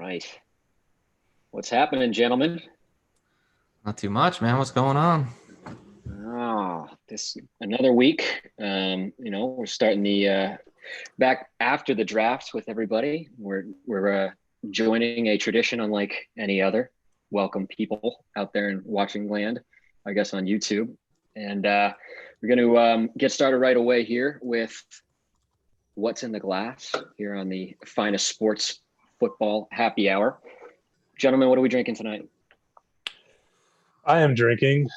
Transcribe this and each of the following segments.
right. What's happening, gentlemen? Not too much, man. What's going on? This another week. We're starting the back after the draft with everybody. We're joining a tradition unlike any other. Welcome people out there in watching land, I guess on YouTube, and we're going to get started right away here with what's in the glass here on the finest sports football happy hour. Gentlemen, what are we drinking tonight? I am drinking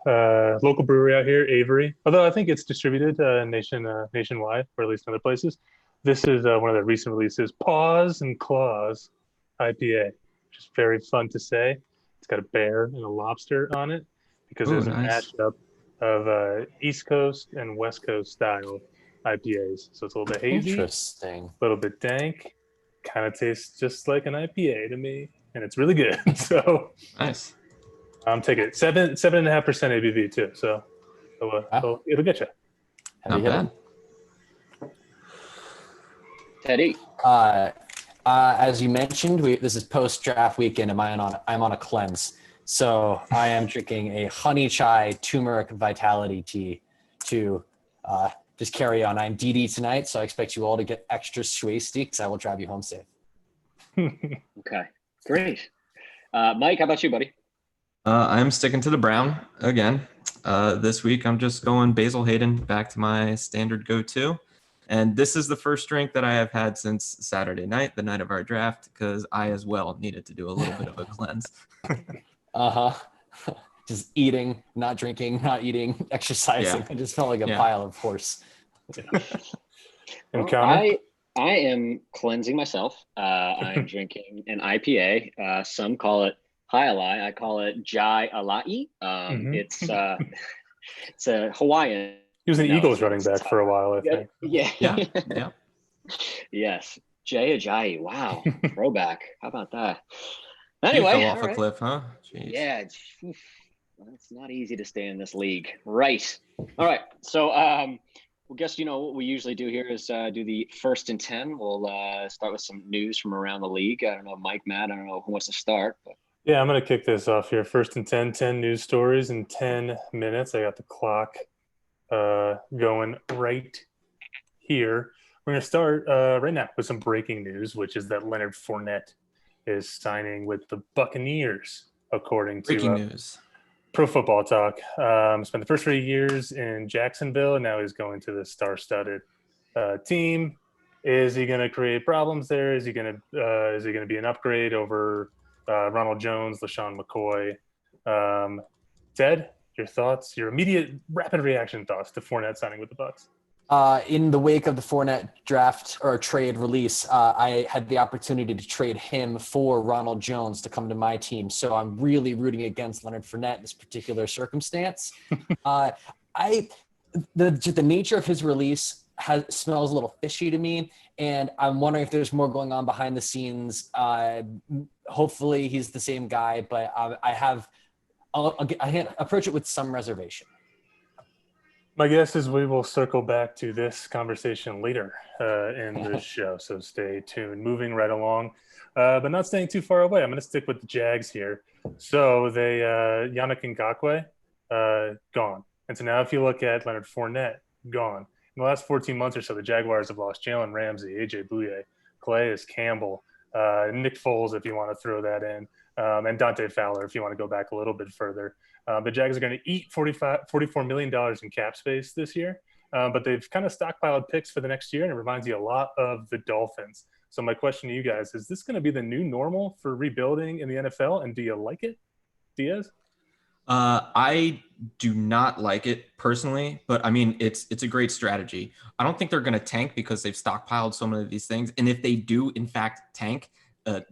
local brewery out here, Avery. Although I think it's distributed nationwide, or at least in other places. This is one of the recent releases, Paws and Claws IPA, which is very fun to say. It's got a bear and a lobster on it because Ooh, there's a nice. mashup of East Coast and West Coast style IPAs. So it's a little bit hazy, a Interesting. little bit dank, kind of tastes just like an IPA to me, and it's really good. So Nice. I'm taking it 7.5% ABV too. So it'll get you. Not bad. Teddy. As you mentioned, this is post-draft weekend, and I'm on a cleanse. So I am drinking a honey chai turmeric vitality tea to just carry on. I'm DD tonight, so I expect you all to get extra swasty because I will drive you home safe. Okay, great. Mike, how about you, buddy? I'm sticking to the brown again. This week, I'm just going Basil Hayden back to my standard go-to. And this is the first drink that I have had since Saturday night, the night of our draft, because I as well needed to do a little bit of a cleanse. Just eating, not drinking, not eating, exercising. Yeah. I just felt like a pile of horse. And I am cleansing myself. I'm drinking an IPA. Some call it High Alai. I call it Jai Alai. It's a Hawaiian. He was an Eagles running back for a while, I think. Yeah. Yes. Jay Ajayi. Wow. Throwback. How about that? Anyway. He fell off a cliff, huh? Jeez. Yeah. It's not easy to stay in this league. Right. All right. So, well, guess what we usually do here is do the 1st and 10. We'll start with some news from around the league. I don't know, Mike, Matt, I don't know who wants to start. But... Yeah, I'm going to kick this off here. 1st and 10 news stories in 10 minutes. I got the clock going right here. We're going to start right now with some breaking news, which is that Leonard Fournette is signing with the Buccaneers, according to Breaking news. Pro Football Talk. Spent the first 3 years in Jacksonville, and now he's going to the star-studded team. Is he going to create problems there? Is he going to be an upgrade over Ronald Jones, LaShawn McCoy? Ted, your thoughts, your immediate rapid reaction thoughts to Fournette signing with the Bucs? In the wake of the Fournette draft or trade release, I had the opportunity to trade him for Ronald Jones to come to my team. So I'm really rooting against Leonard Fournette in this particular circumstance. The nature of his release smells a little fishy to me, and I'm wondering if there's more going on behind the scenes. Hopefully he's the same guy, but I approach it with some reservation. My guess is we will circle back to this conversation later in the show, so stay tuned. Moving right along, but not staying too far away. I'm going to stick with the Jags here. So they Yannick Ngakoue gone, and so now if you look at Leonard Fournette, gone. In the last 14 months or so, the Jaguars have lost Jalen Ramsey, AJ Bouye, Calais Campbell, Nick Foles, if you want to throw that in, and Dante Fowler, if you want to go back a little bit further. The Jags are going to eat $44 million in cap space this year, but they've kind of stockpiled picks for the next year, and it reminds you a lot of the Dolphins. So my question to you guys, is this going to be the new normal for rebuilding in the NFL, and do you like it, Diaz? I do not like it personally, but I mean, it's a great strategy. I don't think they're going to tank because they've stockpiled so many of these things. And if they do, in fact, tank, Doug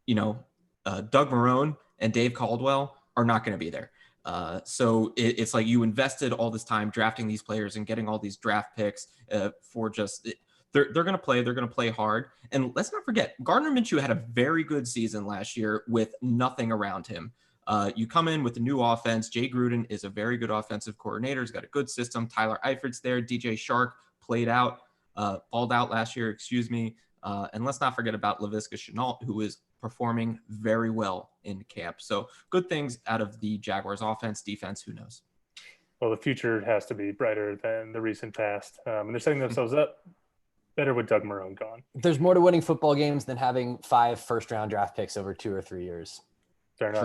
Marrone and Dave Caldwell are not going to be there. So it's like you invested all this time drafting these players and getting all these draft picks for just they're going to play. They're going to play hard. And let's not forget, Gardner Minshew had a very good season last year with nothing around him. You come in with a new offense. Jay Gruden is a very good offensive coordinator. He's got a good system. Tyler Eifert's there. DJ Shark balled out last year, excuse me. And let's not forget about Laviska Shenault, who is performing very well in camp. So good things out of the Jaguars offense, defense, who knows? Well, the future has to be brighter than the recent past. And they're setting themselves up better with Doug Marrone gone. There's more to winning football games than having 5 first-round draft picks over 2 or 3 years. Fair enough.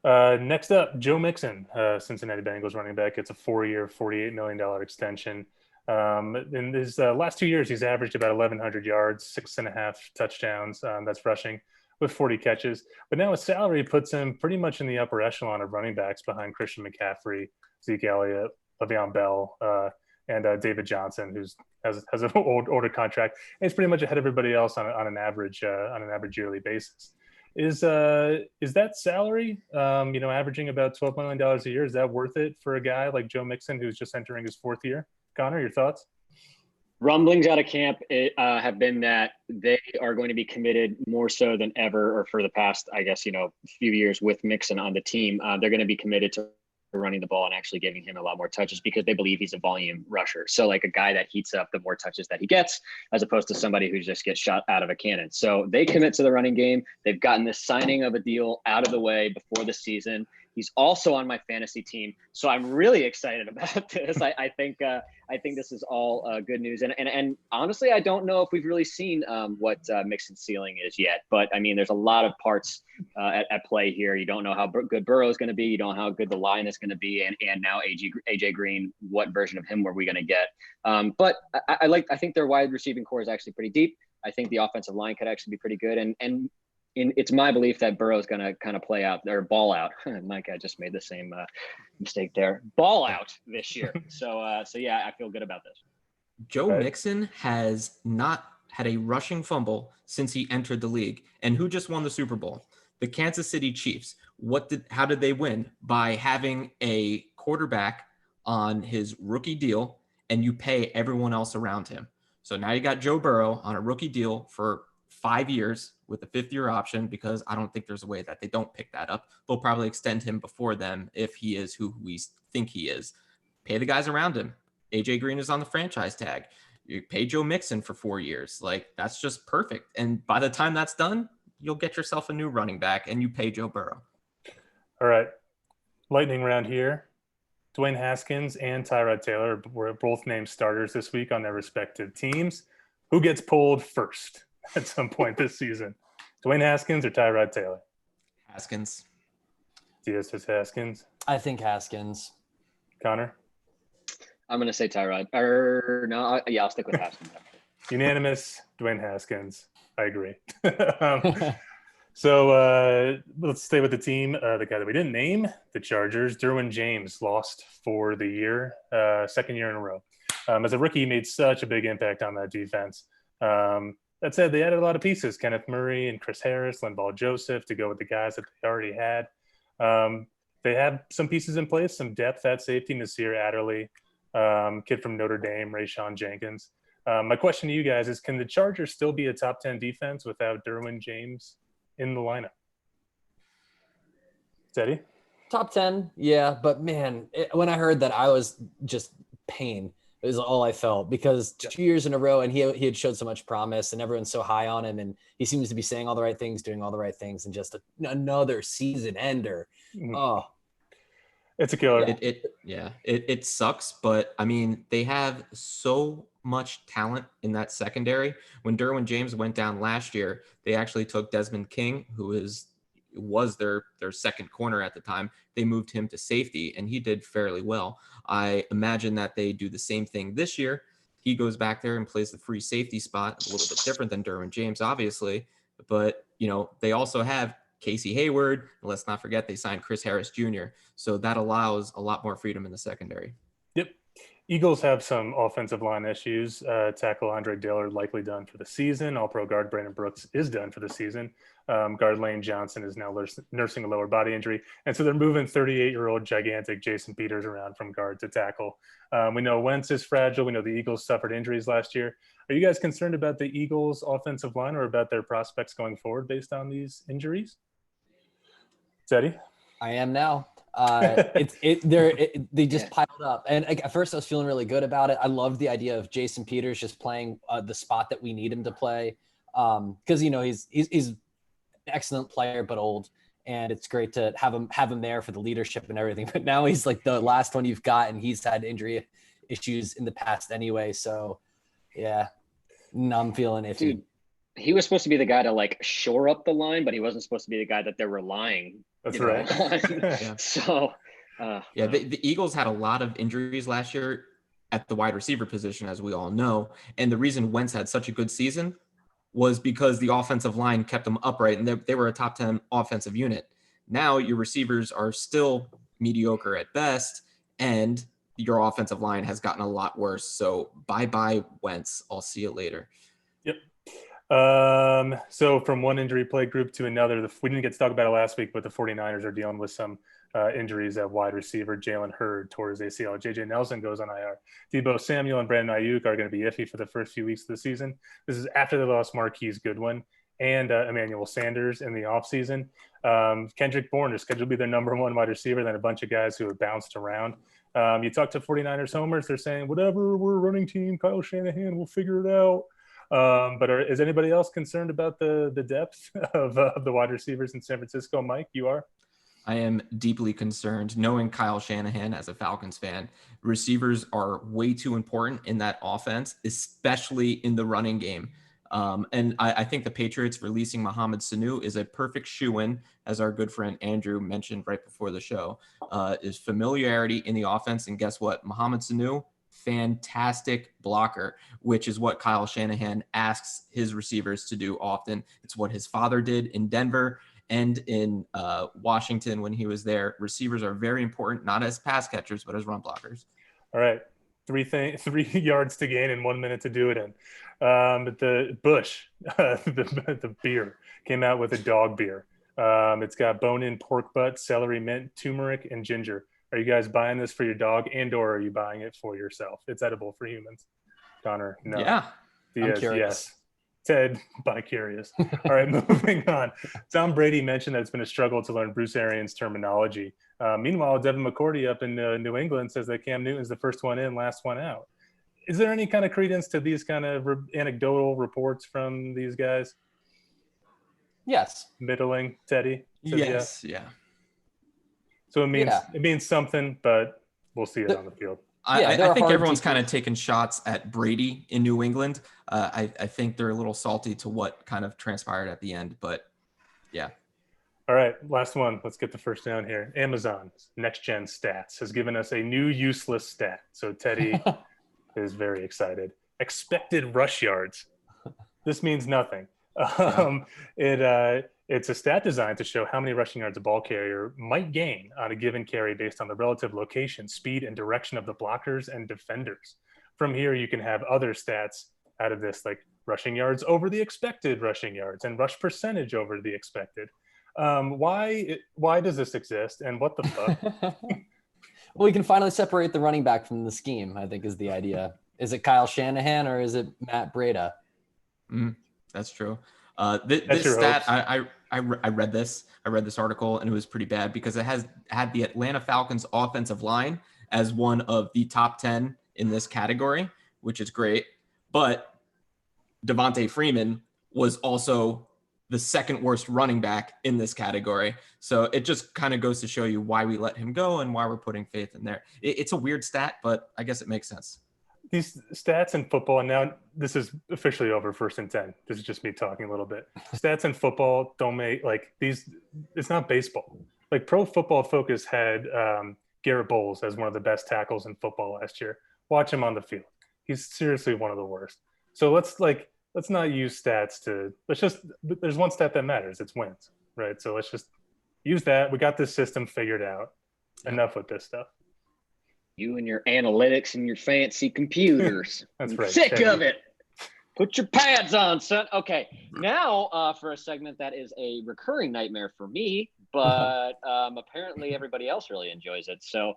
True. Next up, Joe Mixon, Cincinnati Bengals running back. It's a 4-year, $48 million extension. In his last 2 years, he's averaged about 1,100 yards, 6.5 touchdowns. That's rushing with 40 catches. But now his salary puts him pretty much in the upper echelon of running backs behind Christian McCaffrey, Zeke Elliott, Le'Veon Bell, and David Johnson, who has an older contract. And he's pretty much ahead of everybody else on an average yearly basis. Is that salary, averaging about $12 million a year, is that worth it for a guy like Joe Mixon, who's just entering his 4th year? Connor, your thoughts? Rumblings out of camp have been that they are going to be committed more so than ever, or for the past, I guess, few years with Mixon on the team. They're going to be committed to running the ball and actually giving him a lot more touches because they believe he's a volume rusher. So like a guy that heats up the more touches that he gets, as opposed to somebody who just gets shot out of a cannon. So they commit to the running game. They've gotten this signing of a deal out of the way before the season. He's also on my fantasy team, so I'm really excited about this. I think this is all good news, and honestly, I don't know if we've really seen what Mixon's ceiling is yet. But I mean, there's a lot of parts at play here. You don't know how good Burrow is going to be. You don't know how good the line is going to be, and now AJ Green. What version of him were we going to get? But I think their wide receiving core is actually pretty deep. I think the offensive line could actually be pretty good, and it's my belief that Burrow is going to kind of play out or ball out. Mike, I just made the same mistake there. Ball out this year. So yeah, I feel good about this. Joe Mixon has not had a rushing fumble since he entered the league. And who just won the Super Bowl? The Kansas City Chiefs. How did they win? By having a quarterback on his rookie deal, and you pay everyone else around him. So now you got Joe Burrow on a rookie deal for 5 years with a 5th-year option, because I don't think there's a way that they don't pick that up. They'll probably extend him before them if he is who we think he is. Pay the guys around him. AJ Green is on the franchise tag. You pay Joe Mixon for 4 years. Like, that's just perfect. And by the time that's done, you'll get yourself a new running back, and you pay Joe Burrow. All right. Lightning round here. Dwayne Haskins and Tyrod Taylor were both named starters this week on their respective teams. Who gets pulled first at some point this season? Dwayne Haskins or Tyrod Taylor? Haskins. Diaz says Haskins. I think Haskins. Connor? I'm going to say Tyrod. I'll stick with Haskins. Unanimous, Dwayne Haskins. I agree. So let's stay with the team. The guy that we didn't name, the Chargers, Derwin James, lost for the year, 2nd year in a row. As a rookie, he made such a big impact on that defense. That said, they added a lot of pieces, Kenneth Murray and Chris Harris, Linval Joseph, to go with the guys that they already had. They have some pieces in place, some depth at safety, Nasir Adderley, kid from Notre Dame, Rayshon Jenkins. My question to you guys is, can the Chargers still be a top 10 defense without Derwin James in the lineup? Teddy? Top 10, yeah. But, man, when I heard that, I was just pain. It was all I felt, because 2 years in a row, and he had showed so much promise, and everyone's so high on him, and he seems to be saying all the right things, doing all the right things, and just another season ender. Mm-hmm. Oh, it's a killer. It sucks, but I mean, they have so much talent in that secondary. When Derwin James went down last year, they actually took Desmond King, who was their second corner at the time. They moved him to safety, and he did fairly well. I imagine that they do the same thing this year. He goes back there and plays the free safety spot, a little bit different than Derwin James, obviously. But, they also have Casey Hayward. And let's not forget they signed Chris Harris Jr. So that allows a lot more freedom in the secondary. Yep. Eagles have some offensive line issues. Tackle Andre Dillard likely done for the season. All-pro guard Brandon Brooks is done for the season. Guard Lane Johnson is now nursing a lower body injury. And so they're moving 38-year-old gigantic Jason Peters around from guard to tackle. We know Wentz is fragile. We know the Eagles suffered injuries last year. Are you guys concerned about the Eagles' offensive line or about their prospects going forward based on these injuries? Teddy? I am now. They just piled up, and like, at first I was feeling really good about it. I loved the idea of Jason Peters just playing the spot that we need him to play, because he's an excellent player but old, and it's great to have him there for the leadership and everything. But now he's like the last one you've got, and he's had injury issues in the past anyway. So yeah, I'm feeling iffy. Dude, he was supposed to be the guy to like shore up the line, but he wasn't supposed to be the guy that they're relying. That's right. Yeah. So, the Eagles had a lot of injuries last year at the wide receiver position, as we all know. And the reason Wentz had such a good season was because the offensive line kept them upright, and they were a top 10 offensive unit. Now your receivers are still mediocre at best, and your offensive line has gotten a lot worse. So bye-bye Wentz. I'll see you later. Yep. So from one injury plague group to another, we didn't get to talk about it last week, but the 49ers are dealing with some injuries at wide receiver. Jalen Hurd tore his ACL. JJ Nelson goes on IR. Debo Samuel and Brandon Ayuk are going to be iffy for the first few weeks of the season. This is after they lost Marquise Goodwin and Emmanuel Sanders in the offseason. Kendrick Bourne is scheduled to be their number one wide receiver, then a bunch of guys who have bounced around. You talk to 49ers homers, they're saying, whatever, we're a running team, Kyle Shanahan, we'll figure it out. Is anybody else concerned about the depth of the wide receivers in San Francisco? Mike, you are? I am deeply concerned. Knowing Kyle Shanahan as a Falcons fan, receivers are way too important in that offense, especially in the running game. And I think the Patriots releasing Mohamed Sanu is a perfect shoe-in, as our good friend Andrew mentioned right before the show, is familiarity in the offense. And guess what? Mohamed Sanu, fantastic blocker, which is what Kyle Shanahan asks his receivers to do often. It's what his father did in Denver and in Washington when he was there. Receivers are very important, not as pass catchers, but as run blockers. All right. 3 yards to gain and 1 minute to do it in. The Bush, the beer, came out with a dog beer. It's got bone-in pork butt, celery, mint, turmeric, and ginger. Are you guys buying this for your dog, and/or are you buying it for yourself? It's edible for humans. Connor, no. Yeah. I'm curious. Yes. Ted, bi-curious. All right, moving on. Tom Brady mentioned that it's been a struggle to learn Bruce Arians terminology. Meanwhile, Devin McCourty up in New England says that Cam Newton's the first one in, last one out. Is there any kind of credence to these kind of anecdotal reports from these guys? Yes. Middling, Teddy? Yes. Yeah. So it means something, but we'll see it on the field. I think everyone's kind of taking shots at Brady in New England. I think they're a little salty to what kind of transpired at the end, but yeah. All right, last one. Let's get the first down here. Amazon's Next Gen Stats has given us a new useless stat. So Teddy is very excited. Expected rush yards. This means nothing. It's a stat designed to show how many rushing yards a ball carrier might gain on a given carry based on the relative location, speed, and direction of the blockers and defenders. From here, you can have other stats out of this, like rushing yards over the expected rushing yards and rush percentage over the expected. Why does this exist, and what the fuck? Well, we can finally separate the running back from the scheme, I think is the idea. Is it Kyle Shanahan or is it Matt Breida? That's true. This stat, I read this. I read this article, and it was pretty bad because it had the Atlanta Falcons offensive line as one of the top 10 in this category, which is great. But Devontae Freeman was also the second worst running back in this category. So it just kind of goes to show you why we let him go and why we're putting faith in there. It's a weird stat, but I guess it makes sense. These stats in football, and now this is officially over, 1st and 10. This is just me talking a little bit. Stats in football don't make, like, these, it's not baseball. Like, Pro Football Focus had Garrett Bowles as one of the best tackles in football last year. Watch him on the field. He's seriously one of the worst. So let's not use stats there's one stat that matters. It's wins, right? So let's just use that. We got this system figured out. Enough with this stuff. You and your analytics and your fancy computers. That's right. Sick of it. Put your pads on, son. Okay, now for a segment that is a recurring nightmare for me, but apparently everybody else really enjoys it. So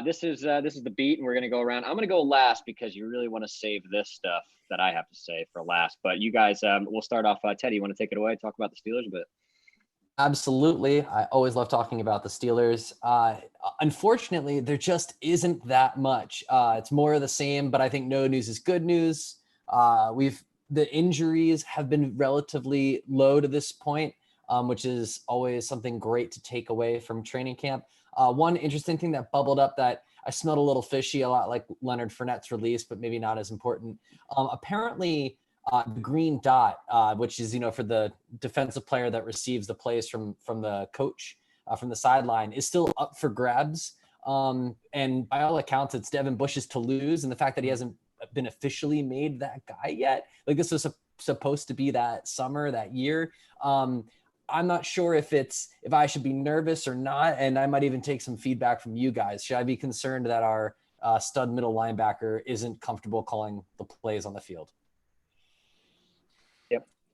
this is the beat, and we're gonna go around. I'm gonna go last because you really want to save this stuff that I have to say for last. But you guys, we'll start off. Teddy, you want to take it away? Talk about the Steelers a bit. Absolutely. I always love talking about the Steelers. Unfortunately, there just isn't that much. It's more of the same, but I think no news is good news. The injuries have been relatively low to this point, which is always something great to take away from training camp. One interesting thing that bubbled up that I smelled a little fishy, a lot like Leonard Fournette's release, but maybe not as important. Apparently, the green dot, which is, for the defensive player that receives the plays from the coach from the sideline, is still up for grabs. And by all accounts, it's Devin Bush's to lose. And the fact that he hasn't been officially made that guy yet, like this was supposed to be that summer, that year. I'm not sure if I should be nervous or not. And I might even take some feedback from you guys. Should I be concerned that our stud middle linebacker isn't comfortable calling the plays on the field?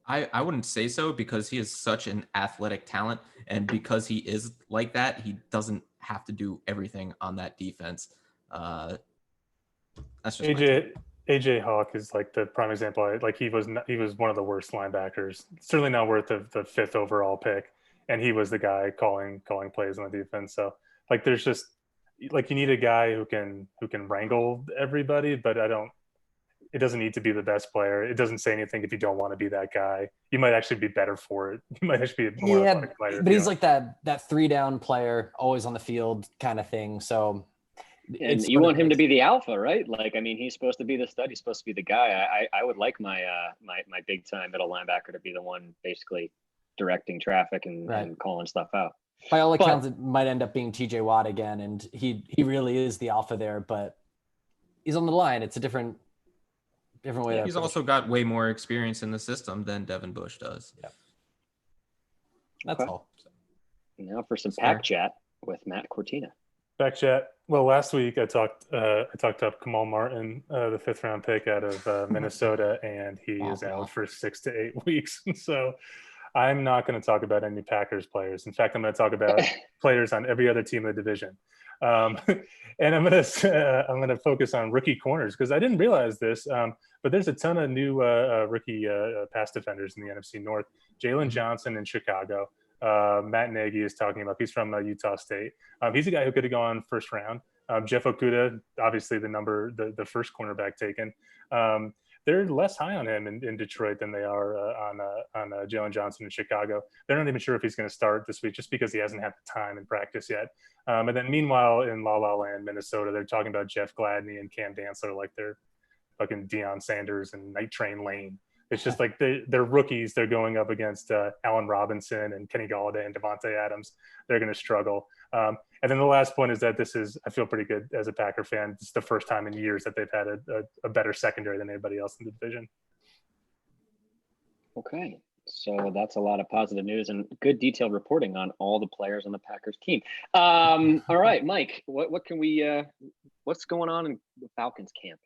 I wouldn't say so, because he is such an athletic talent, and because he is like that, he doesn't have to do everything on that defense. That's just AJ Hawk is like the prime example. Like he was one of the worst linebackers, certainly not worth the 5th overall pick, and he was the guy calling plays on the defense. So like there's just like you need a guy who can wrangle everybody, but it doesn't need to be the best player. It doesn't say anything if you don't want to be that guy. You might actually be better for it. You might actually be a more athletic player. But he's like that 3-down player, always on the field kind of thing. So, and you want him to be the alpha, right? Like, I mean, he's supposed to be the stud. He's supposed to be the guy. I would like my my big time middle linebacker to be the one basically directing traffic and calling stuff out. By all accounts, it might end up being TJ Watt again, and he really is the alpha there. But he's on the line. It's a different way. He's also got way more experience in the system than Devin Bush does. Yeah. That's all. Now for some pack chat with Matt Cortina. Pack chat. Well, last week I talked up Kamal Martin, the 5th round pick out of Minnesota, and he is out for 6 to 8 weeks. So I'm not going to talk about any Packers players. In fact, I'm going to talk about players on every other team in the division. And I'm gonna focus on rookie corners, because I didn't realize this, but there's a ton of new rookie pass defenders in the NFC North. Jalen Johnson in Chicago. Matt Nagy is talking about. He's from Utah State. He's a guy who could have gone 1st round. Jeff Okudah, obviously the first cornerback taken. They're less high on him in Detroit than they are on Jalen Johnson in Chicago. They're not even sure if he's going to start this week, just because he hasn't had the time in practice yet. And then meanwhile, in La La Land, Minnesota, they're talking about Jeff Gladney and Cam Dantzler like they're fucking Deion Sanders and Night Train Lane. It's just like they're rookies. They're going up against Allen Robinson and Kenny Galladay and Devontae Adams. They're going to struggle. And then the last point is that I feel pretty good as a Packer fan. It's the first time in years that they've had a better secondary than anybody else in the division. Okay. So that's a lot of positive news and good detailed reporting on all the players on the Packers team. All right, Mike, what can we, what's going on in the Falcons camp?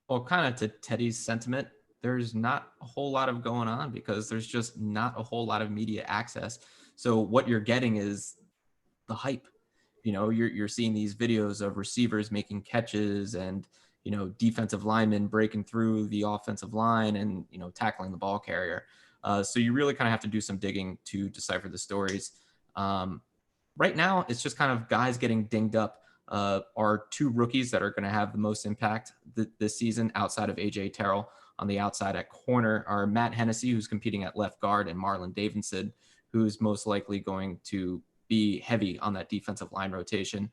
Well, kind of to Teddy's sentiment, there's not a whole lot of going on because there's just not a whole lot of media access. So what you're getting is the hype. You know, you're seeing these videos of receivers making catches and, you know, defensive linemen breaking through the offensive line and, you know, tackling the ball carrier. So you really kind of have to do some digging to decipher the stories. Right now, it's just kind of guys getting dinged up. Our 2 rookies that are going to have the most impact this season outside of AJ Terrell on the outside at corner are Matt Hennessy, who's competing at left guard, and Marlon Davidson, who's most likely going to be heavy on that defensive line rotation.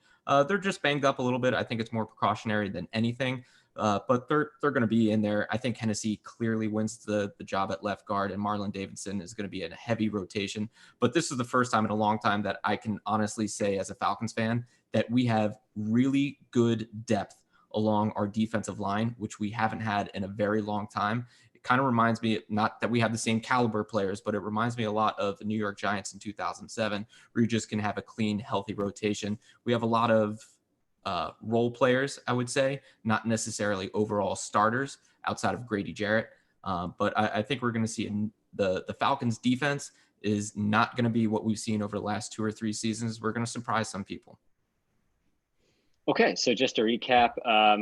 They're just banged up a little bit. I think it's more precautionary than anything, but they're going to be in there. I think Hennessy clearly wins the job at left guard, and Marlon Davidson is going to be in a heavy rotation. But this is the first time in a long time that I can honestly say as a Falcons fan that we have really good depth along our defensive line, which we haven't had in a very long time. It kind of reminds me, not that we have the same caliber players, but it reminds me a lot of the New York Giants in 2007, where you just can have a clean, healthy rotation. We have a lot of role players, I would say, not necessarily overall starters outside of Grady Jarrett. But I think we're going to see the Falcons defense is not going to be what we've seen over the last 2 or 3 seasons. We're going to surprise some people. Okay, so just to recap,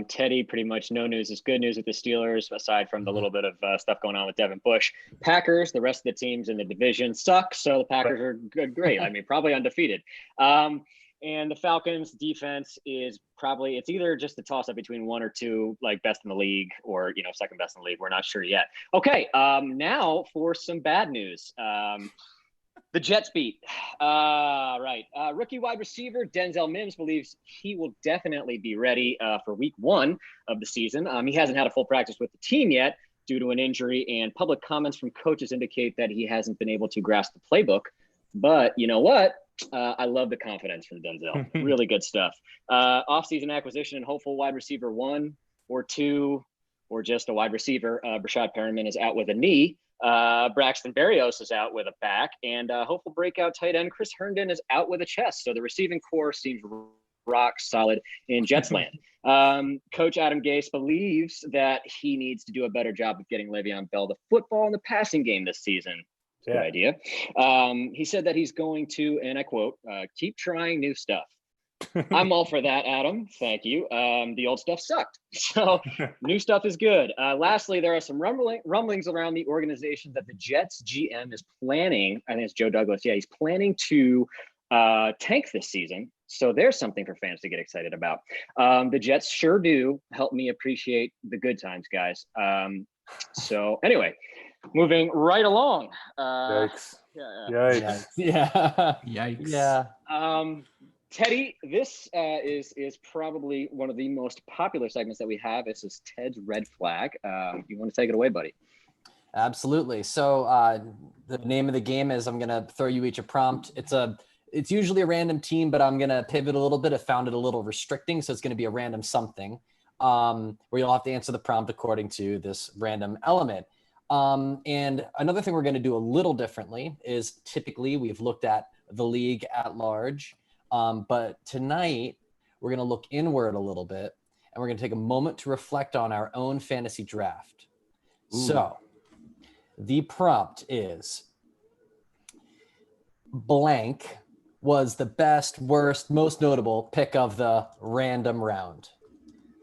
Teddy, pretty much no news is good news with the Steelers, aside from the little bit of stuff going on with Devin Bush. Packers, the rest of the teams in the division suck, so the Packers are good, great. I mean, probably undefeated. And the Falcons defense is probably, it's either just a toss up between one or two, like best in the league or, second best in the league. We're not sure yet. Okay, now for some bad news. The Jets beat. Right. Rookie wide receiver Denzel Mims believes he will definitely be ready for week 1 of the season. He hasn't had a full practice with the team yet due to an injury, and public comments from coaches indicate that he hasn't been able to grasp the playbook. But you know what? I love the confidence from Denzel. Really good stuff. Offseason acquisition and hopeful wide receiver 1 or 2 or just a wide receiver. Brashad Perriman is out with a knee. Braxton Berrios is out with a back, and hopeful breakout tight end Chris Herndon is out with a chest. So the receiving core seems rock solid in Jets land. Coach Adam Gase believes that he needs to do a better job of getting Le'Veon Bell the football in the passing game this season. Good idea. He said that he's going to, and I quote, keep trying new stuff. I'm all for that, Adam. Thank you. The old stuff sucked. So new stuff is good. Lastly, there are some rumblings around the organization that the Jets GM is planning. I think it's Joe Douglas. Yeah, he's planning to tank this season. So there's something for fans to get excited about. The Jets sure do help me appreciate the good times, guys. So anyway, moving right along. Yikes. Yikes. Yeah. Yikes. Yeah. Teddy, this is probably one of the most popular segments that we have. This is Ted's Red Flag. You want to take it away, buddy? Absolutely. So the name of the game is I'm going to throw you each a prompt. It's usually a random team, but I'm going to pivot a little bit. I found it a little restricting. So it's going to be a random something where you'll have to answer the prompt according to this random element. And another thing we're going to do a little differently is typically we've looked at the league at large. But tonight we're going to look inward a little bit and we're going to take a moment to reflect on our own fantasy draft. Ooh. So the prompt is blank was the best, worst, most notable pick of the random round.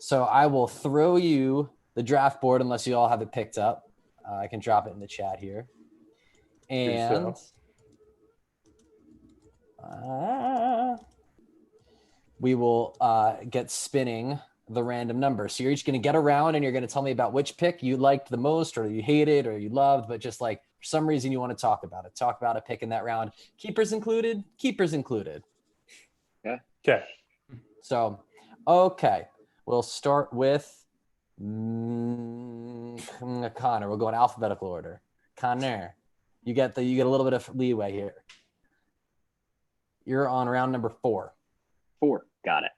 So I will throw you the draft board unless you all have it picked up. I can drop it in the chat here. And we will get spinning the random number. So you're each going to get around and you're going to tell me about which pick you liked the most or you hated or you loved, but just like for some reason you want to talk about it. Talk about a pick in that round. Keepers included. Yeah. Okay. So, okay. We'll start with Connor. We'll go in alphabetical order. Connor, you get a little bit of leeway here. You're on round number 4. 4. Got it.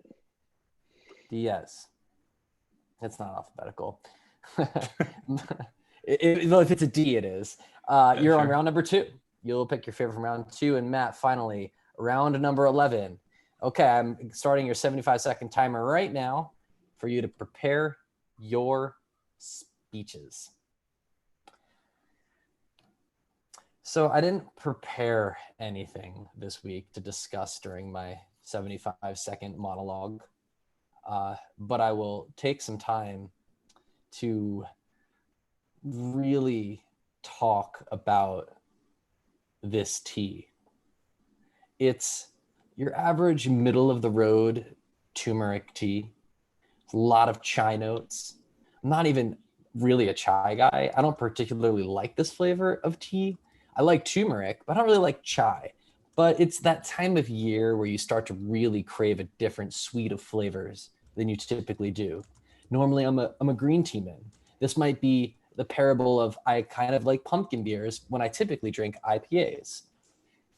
Diaz. It's not alphabetical. If it's a D, it is. You're sure. On round number 2. You'll pick your favorite from round 2. And Matt, finally, round number 11. Okay, I'm starting your 75-second timer right now for you to prepare your speeches. So I didn't prepare anything this week to discuss during my 75-second monologue, but I will take some time to really talk about this tea. It's your average middle-of-the-road turmeric tea. A lot of chai notes. I'm not even really a chai guy. I don't particularly like this flavor of tea. I like turmeric, but I don't really like chai. But it's that time of year where you start to really crave a different suite of flavors than you typically do. Normally, I'm a green tea man. This might be the parable of I kind of like pumpkin beers when I typically drink IPAs.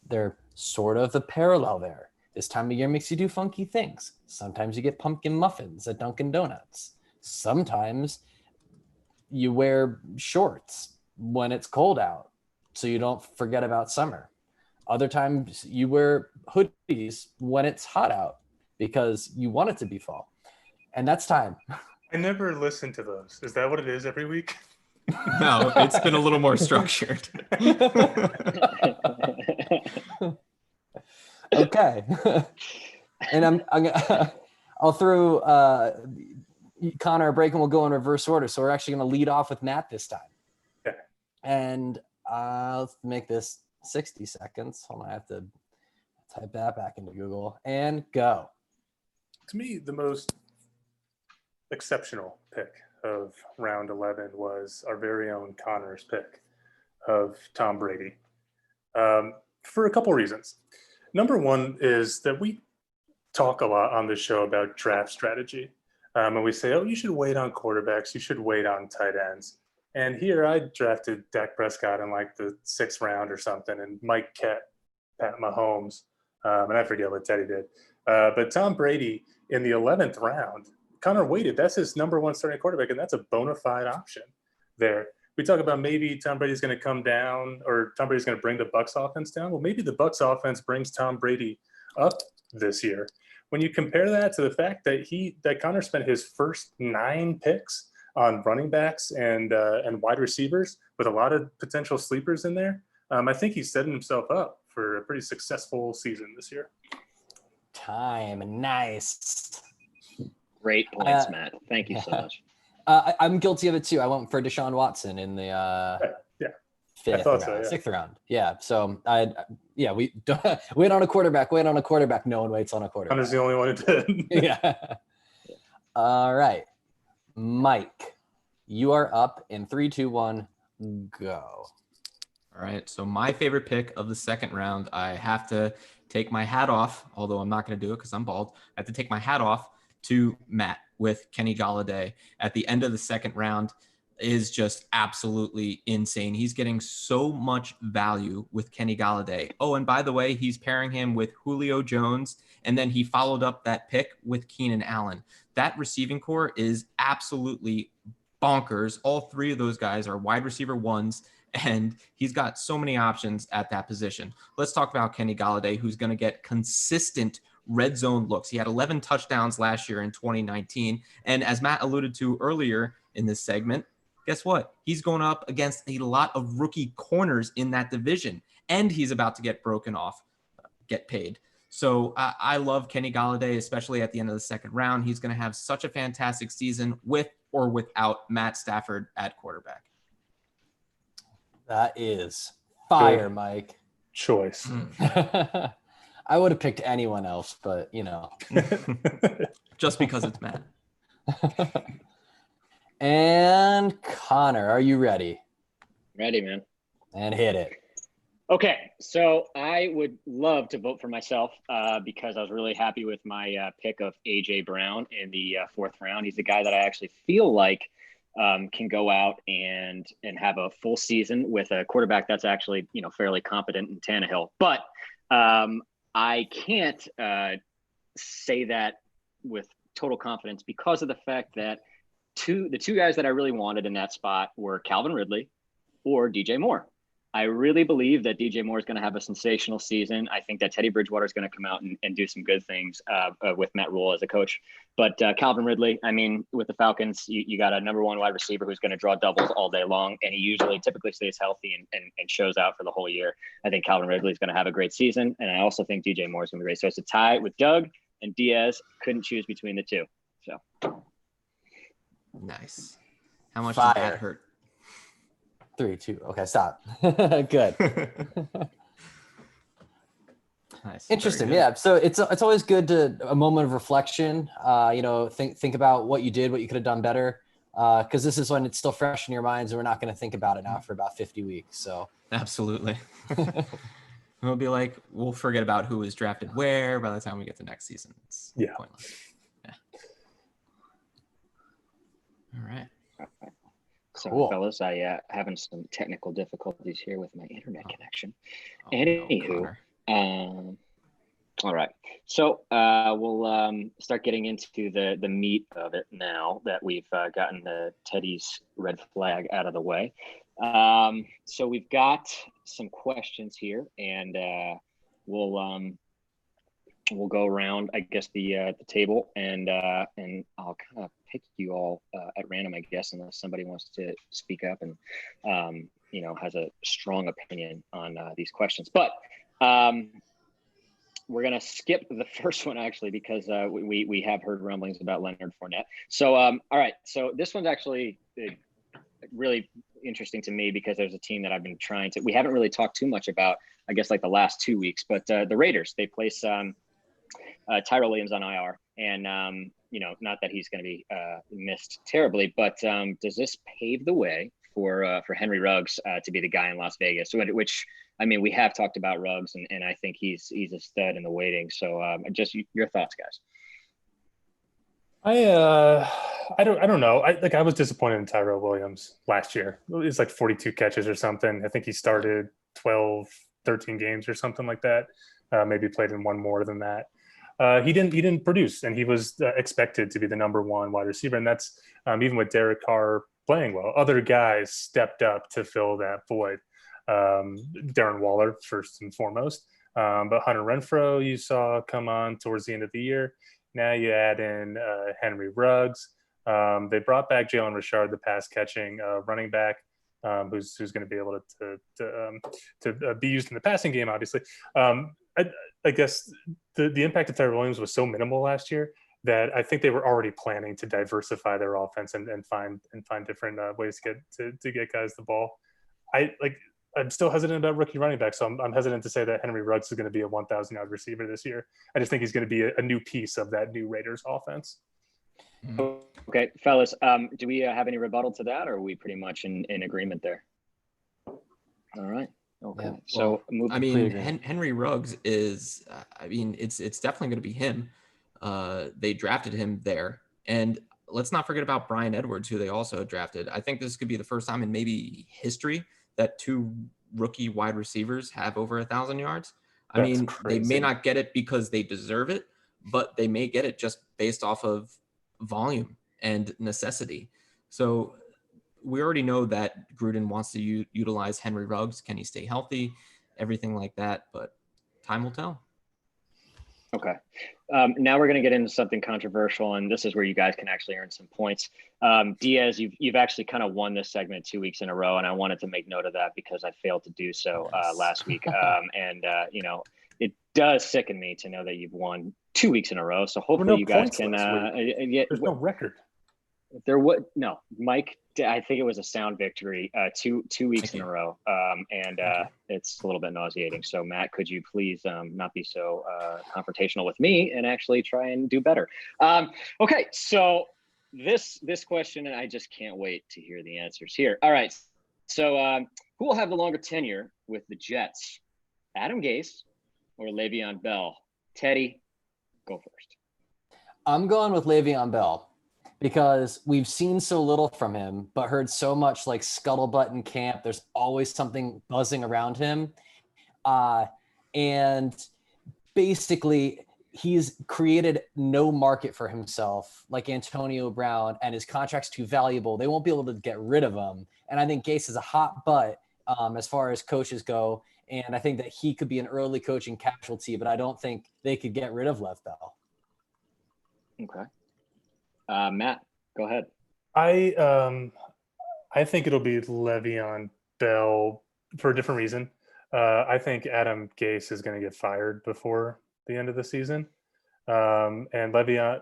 They're sort of the parallel there. This time of year makes you do funky things. Sometimes you get pumpkin muffins at Dunkin' Donuts. Sometimes you wear shorts when it's cold out so you don't forget about summer. Other times you wear hoodies when it's hot out because you want it to be fall. And that's time. I never listen to those. Is that what it is every week? No, it's been a little more structured. Okay. And I'm I'll throw Connor a break and we'll go in reverse order. So we're actually going to lead off with Matt this time. Okay. And let's make this 60 seconds. Hold on, I have to type that back into Google and go. To me, the most exceptional pick of round 11 was our very own Connor's pick of Tom Brady, for a couple reasons. Number one is that we talk a lot on this show about draft strategy. And we say, oh, you should wait on quarterbacks. You should wait on tight ends. And here I drafted Dak Prescott in like the 6th round or something, and Mike kept Pat Mahomes, and I forget what Teddy did. But Tom Brady in the 11th round, Connor waited. That's his number one starting quarterback, and that's a bona fide option there. We talk about maybe Tom Brady's going to come down, or Tom Brady's going to bring the Bucs offense down. Well, maybe the Bucs offense brings Tom Brady up this year. When you compare that to the fact that Connor spent his first 9 picks on running backs and wide receivers with a lot of potential sleepers in there, I think he's setting himself up for a pretty successful season this year. Time. Nice. Great points, Matt. Thank you so much. I'm guilty of it too. I went for Deshaun Watson in the 5th round, 6th round. Yeah. So we wait on a quarterback. No one waits on a quarterback. Connor's the only one who did. Yeah. All right, Mike, you are up in 3, 2, 1, go. All right. So my favorite pick of the 2nd round, I have to take my hat off, although I'm not going to do it because I'm bald. I have to take my hat off to Matt with Kenny Golladay at the end of the 2nd round. Is just absolutely insane. He's getting so much value with Kenny Golladay. Oh, and by the way, he's pairing him with Julio Jones, and then he followed up that pick with Keenan Allen. That receiving core is absolutely bonkers. All 3 of those guys are wide receiver 1s, and he's got so many options at that position. Let's talk about Kenny Golladay, who's going to get consistent red zone looks. He had 11 touchdowns last year in 2019. And as Matt alluded to earlier in this segment, guess what? He's going up against a lot of rookie corners in that division, and he's about to get broken off, get paid. So I love Kenny Golladay, especially at the end of the 2nd round. He's going to have such a fantastic season with or without Matt Stafford at quarterback. That is fire, good Mike. Choice. I would have picked anyone else, but just because it's Matt. And Connor, are you ready? Ready, man. And hit it. Okay, so I would love to vote for myself because I was really happy with my pick of A.J. Brown in the 4th round. He's a guy that I actually feel like can go out and have a full season with a quarterback that's actually, fairly competent in Tannehill. But I can't say that with total confidence because of the fact that the two guys that I really wanted in that spot were Calvin Ridley or DJ Moore. I really believe that DJ Moore is going to have a sensational season. I think that Teddy Bridgewater is going to come out and do some good things with Matt Rule as a coach. But Calvin Ridley, I mean, with the Falcons, you got a number 1 wide receiver who's going to draw doubles all day long, and he typically stays healthy and shows out for the whole year. I think Calvin Ridley is going to have a great season, and I also think DJ Moore is going to be great. So it's a tie with Doug and Diaz. Couldn't choose between the 2. So nice. How much fire. Did that hurt? 3, 2. Okay, stop. Good. Nice. Interesting. Yeah. So it's always good to a moment of reflection. Think about what you did, what you could have done better. Because this is when it's still fresh in your minds, and we're not going to think about it now for about 50 weeks. So absolutely. We'll be like, we'll forget about who was drafted where by the time we get to next season. It's pointless. Yeah. All right. So, cool. fellas, I having some technical difficulties here with my internet connection. Oh, Anywho, all right. So we'll start getting into the meat of it now that we've gotten the Teddy's red flag out of the way. So we've got some questions here, and we'll go around, I guess, the table, and I'll kind of pick you all at random, I guess, unless somebody wants to speak up and has a strong opinion on these questions. But we're gonna skip the first one actually because we have heard rumblings about Leonard Fournette. So all right, so this one's actually really interesting to me because there's a team that I've been trying to. We haven't really talked too much about, I guess, like the last 2 weeks, but the Raiders, they place Tyrell Williams on IR, and not that he's going to be missed terribly, but does this pave the way for Henry Ruggs to be the guy in Las Vegas? Which I mean, we have talked about Ruggs, and I think he's a stud in the waiting. So just your thoughts, guys. I don't know. I was disappointed in Tyrell Williams last year. It was like 42 catches or something. I think he started 12, 13 games or something like that. Maybe played in one more than that. He didn't produce, and he was expected to be the number one wide receiver. And that's even with Derek Carr playing well. Other guys stepped up to fill that void. Darren Waller, first and foremost. But Hunter Renfrow, you saw come on towards the end of the year. Now you add in Henry Ruggs. They brought back Jalen Richard, the pass catching running back, who's going to be able to be used in the passing game, obviously. I guess the impact of Tyrell Williams was so minimal last year that I think they were already planning to diversify their offense and find different ways to get guys the ball. I'm still hesitant about rookie running back, so I'm hesitant to say that Henry Ruggs is going to be a 1,000-yard receiver this year. I just think he's going to be a new piece of that new Raiders offense. Okay, fellas, do we have any rebuttal to that, or are we pretty much in agreement there? All right. Okay. Yeah, so Henry Ruggs is, it's definitely going to be him. They drafted him there, and let's not forget about Bryan Edwards, who they also drafted. I think this could be the first time in maybe history that two rookie wide receivers have over 1,000 yards. That's crazy. They may not get it because they deserve it, but they may get it just based off of volume and necessity. So we already know that Gruden wants to utilize Henry Ruggs. Can he stay healthy? Everything like that, but time will tell. Okay. Now we're going to get into something controversial, and this is where you guys can actually earn some points. Diaz, you've actually kind of won this segment 2 weeks in a row, and I wanted to make note of that because I failed to do so last week. It does sicken me to know that you've won 2 weeks in a row. So hopefully you guys can. There's no record. There would no, Mike. I think it was a sound victory, two weeks in a row, and it's a little bit nauseating. So Matt, could you please not be so confrontational with me and actually try and do better? Okay, so this question, and I just can't wait to hear the answers here. All right, so who will have the longer tenure with the Jets, Adam Gase or Le'Veon Bell? Teddy, go first. I'm going with Le'Veon Bell, because we've seen so little from him, but heard so much like scuttlebutt in camp. There's always something buzzing around him. And basically, he's created no market for himself like Antonio Brown, and his contract's too valuable. They won't be able to get rid of him. And I think Gase is a hot butt as far as coaches go. And I think that he could be an early coaching casualty, but I don't think they could get rid of Lev Bell. Okay. Matt, go ahead. I think it'll be Le'Veon Bell for a different reason. I think Adam Gase is going to get fired before the end of the season. And Le'Veon,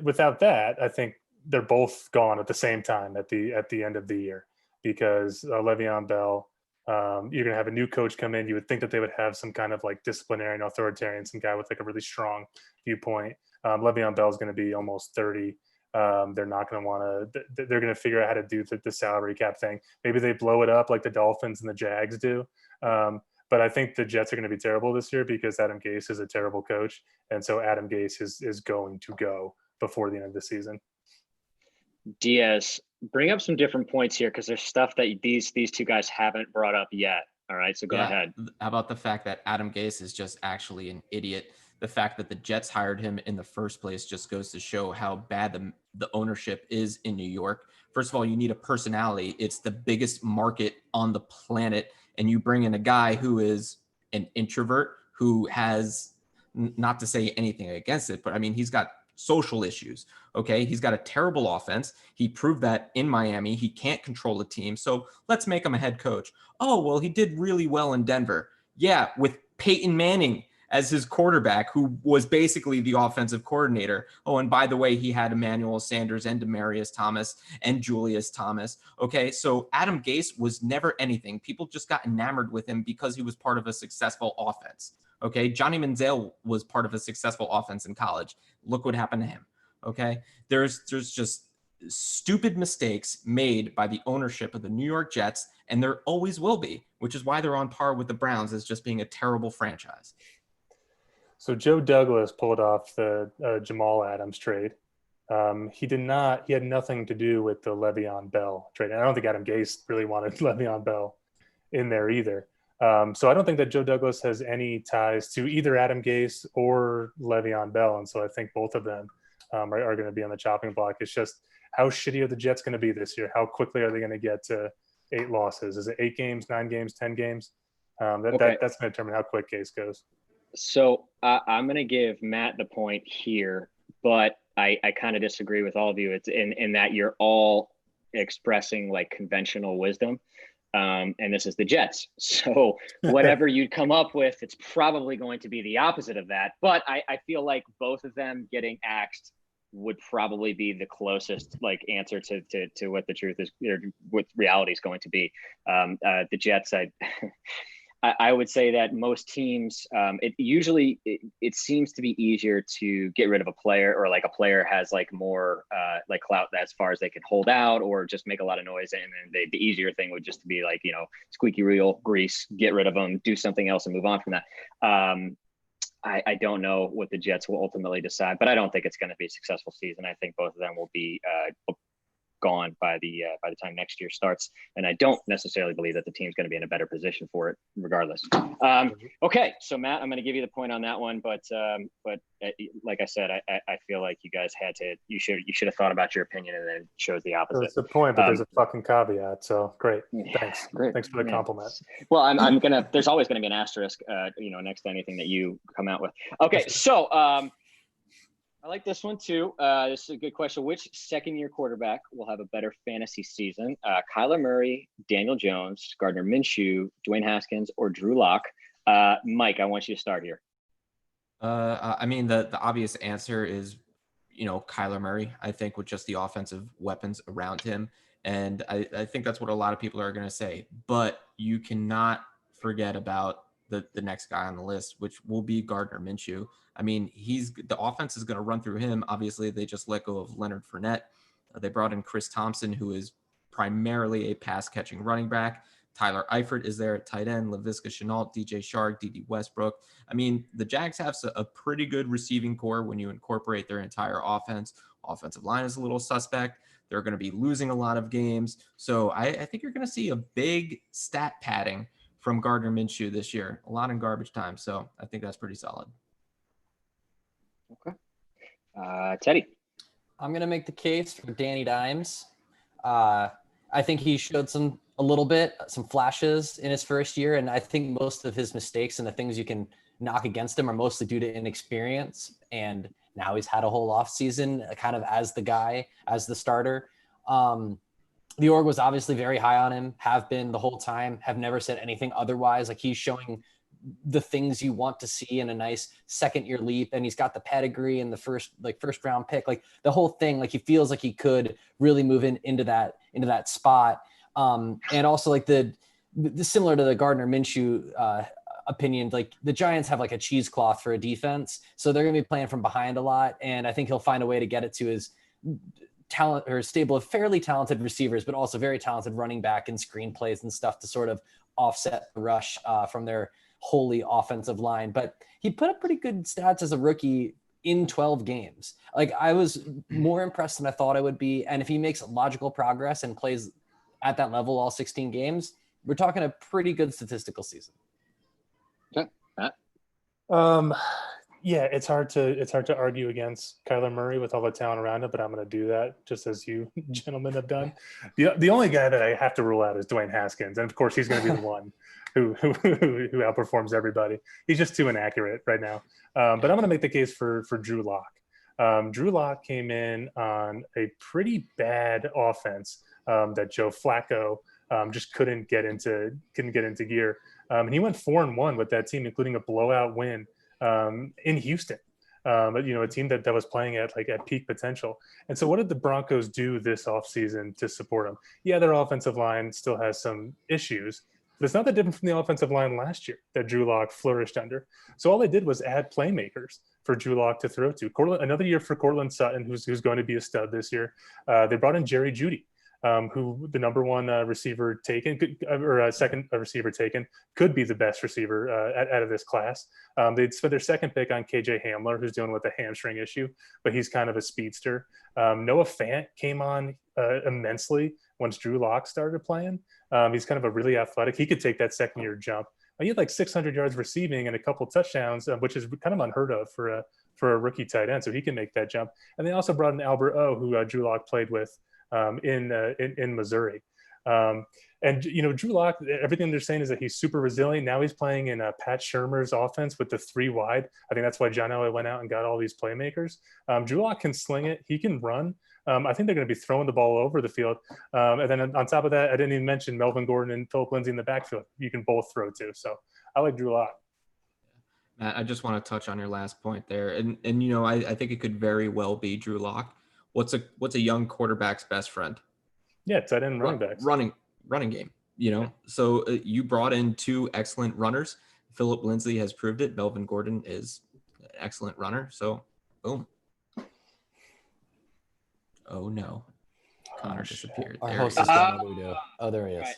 without that, I think they're both gone at the same time at the end of the year, because Le'Veon Bell, you're going to have a new coach come in. You would think that they would have some kind of like disciplinarian, authoritarian, some guy with like a really strong viewpoint. Le'Veon Bell is going to be almost 30. They're not going to want to. They're going to figure out how to do the salary cap thing. Maybe they blow it up like the Dolphins and the Jags do. But I think the Jets are going to be terrible this year because Adam Gase is a terrible coach, and so Adam Gase is going to go before the end of the season. Diaz, bring up some different points here because there's stuff that these two guys haven't brought up yet. All right, so go ahead. How about the fact that Adam Gase is just actually an idiot? The fact that the Jets hired him in the first place just goes to show how bad the ownership is in New York. First of all, you need a personality. It's the biggest market on the planet. And you bring in a guy who is an introvert, who has, not to say anything against it, but I mean, he's got social issues. Okay. He's got a terrible offense. He proved that in Miami. He can't control the team. So let's make him a head coach. Oh, well, he did really well in Denver. Yeah. With Peyton Manning as his quarterback, who was basically the offensive coordinator. Oh, and by the way, he had Emmanuel Sanders and Demaryius Thomas and Julius Thomas. Okay, so Adam Gase was never anything. People just got enamored with him because he was part of a successful offense. Okay, Johnny Manziel was part of a successful offense in college. Look what happened to him. Okay, there's just stupid mistakes made by the ownership of the New York Jets, and there always will be, which is why they're on par with the Browns as just being a terrible franchise. So Joe Douglas pulled off the Jamal Adams trade. He had nothing to do with the Le'Veon Bell trade. And I don't think Adam Gase really wanted Le'Veon Bell in there either. So I don't think that Joe Douglas has any ties to either Adam Gase or Le'Veon Bell. And so I think both of them are going to be on the chopping block. It's just, how shitty are the Jets going to be this year? How quickly are they going to get to 8 losses? Is it 8 games, 9 games, 10 games? That's going to determine how quick Gase goes. So I'm going to give Matt the point here, but I kind of disagree with all of you. It's in that you're all expressing like conventional wisdom. And this is the Jets. So whatever you'd come up with, it's probably going to be the opposite of that. But I feel like both of them getting axed would probably be the closest like answer to what the truth is, or what reality is going to be. The Jets, I would say that most teams, it seems to be easier to get rid of a player, or like a player has like more like clout as far as they can hold out or just make a lot of noise. And then the easier thing would just be like, squeaky wheel, grease, get rid of them, do something else and move on from that. I don't know what the Jets will ultimately decide, but I don't think it's going to be a successful season. I think both of them will be gone by the time next year starts, and I don't necessarily believe that the team's going to be in a better position for it, regardless. Okay, so Matt, I'm going to give you the point on that one, but like I said, I feel like you guys you should have thought about your opinion and then chose the opposite. That's the point, but there's a fucking caveat. So great, thanks, great. Thanks for the compliment. Well, there's always going to be an asterisk, next to anything that you come out with. Okay, so I like this one too. This is a good question. Which second-year quarterback will have a better fantasy season? Kyler Murray, Daniel Jones, Gardner Minshew, Dwayne Haskins, or Drew Lock? Mike, I want you to start here. The obvious answer is, Kyler Murray, I think, with just the offensive weapons around him. And I think that's what a lot of people are going to say. But you cannot forget about the next guy on the list, which will be Gardner Minshew. The offense is going to run through him. Obviously, they just let go of Leonard Fournette. They brought in Chris Thompson, who is primarily a pass-catching running back. Tyler Eifert is there at tight end, Laviska Shenault, DJ Chark, D.D. Westbrook. The Jags have a pretty good receiving core when you incorporate their entire offense. Offensive line is a little suspect. They're going to be losing a lot of games. So I think you're going to see a big stat padding from Gardner Minshew this year. A lot in garbage time. So I think that's pretty solid. Okay. Teddy. I'm going to make the case for Danny Dimes. I think he showed some flashes in his first year. And I think most of his mistakes and the things you can knock against him are mostly due to inexperience. And now he's had a whole off season kind of as the starter. The org was obviously very high on him, have been the whole time, have never said anything otherwise. Like, he's showing the things you want to see in a nice second year leap. And he's got the pedigree and the first round pick, like the whole thing, like he feels like he could really move into that spot. And also like the similar to the Gardner Minshew opinion, like the Giants have like a cheesecloth for a defense. So they're going to be playing from behind a lot. And I think he'll find a way to get it to his talent or stable of fairly talented receivers, but also very talented running back and screenplays and stuff to sort of offset the rush from their wholly offensive line. But he put up pretty good stats as a rookie in 12 games. Like, I was more impressed than I thought I would be. And if he makes logical progress and plays at that level all 16 games, we're talking a pretty good statistical season. Okay. Matt? Yeah, it's hard to argue against Kyler Murray with all the talent around him, but I'm going to do that just as you gentlemen have done. The only guy that I have to rule out is Dwayne Haskins, and of course he's going to be the one who outperforms everybody. He's just too inaccurate right now. But I'm going to make the case for Drew Lock. Drew Lock came in on a pretty bad offense that Joe Flacco just couldn't get into gear, and he went 4-1 with that team, including a blowout win in Houston. But a team that was playing at peak potential. And so what did the Broncos do this offseason to support him? Yeah, their offensive line still has some issues, but it's not that different from the offensive line last year that Drew Lock flourished under. So all they did was add playmakers for Drew Lock to throw to. Another year for Cortland Sutton, who's going to be a stud this year. They brought in Jerry Jeudy, who the number one receiver taken, or second receiver taken, could be the best receiver out of this class. They'd spent their second pick on KJ Hamler, who's dealing with a hamstring issue, but he's kind of a speedster. Noah Fant came on immensely once Drew Lock started playing. He's kind of a really athletic. He could take that second-year jump. He had like 600 yards receiving and a couple touchdowns, which is kind of unheard of for a rookie tight end. So he can make that jump. And they also brought in Albert O, who Drew Lock played with in Missouri. And Drew Lock, everything they're saying is that he's super resilient. Now he's playing in Pat Shurmur's offense with the 3 wide. I think that's why John Elway went out and got all these playmakers. Drew Lock can sling it. He can run. I think they're going to be throwing the ball over the field. And then on top of that, I didn't even mention Melvin Gordon and Philip Lindsay in the backfield. You can both throw to. So I like Drew Lock. Matt, I just want to touch on your last point there. And I think it could very well be Drew Lock. What's a young quarterback's best friend? Yeah, tight end running backs. Running game, So you brought in 2 excellent runners. Philip Lindsay has proved it. Melvin Gordon is an excellent runner. So, boom. Oh, no. Connor disappeared. Our host is down a Ludo. Oh, there he is.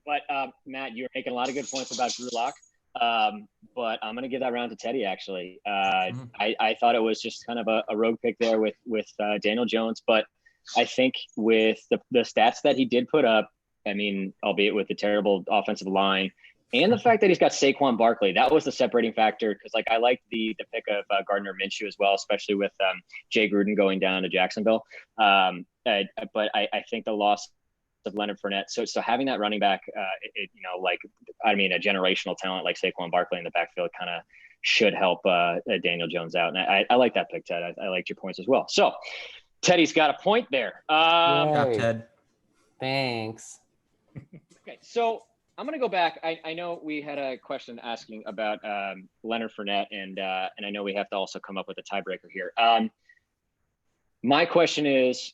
Right. But, Matt, you're making a lot of good points about Drew Lock. But I'm going to give that round to Teddy, actually. I thought it was just kind of a rogue pick there with Daniel Jones. But I think with the stats that he did put up, I mean, albeit with the terrible offensive line, and the fact that he's got Saquon Barkley, that was the separating factor. Because I liked the pick of Gardner Minshew as well, especially with Jay Gruden going down to Jacksonville. But I think the loss of Leonard Fournette. So having that running back, a generational talent like Saquon Barkley in the backfield kind of should help Daniel Jones out. And I like that pick, Ted. I liked your points as well. So Teddy's got a point there. Ted. Thanks. Okay, so I'm going to go back. I know we had a question asking about Leonard Fournette, and I know we have to also come up with a tiebreaker here. My question is,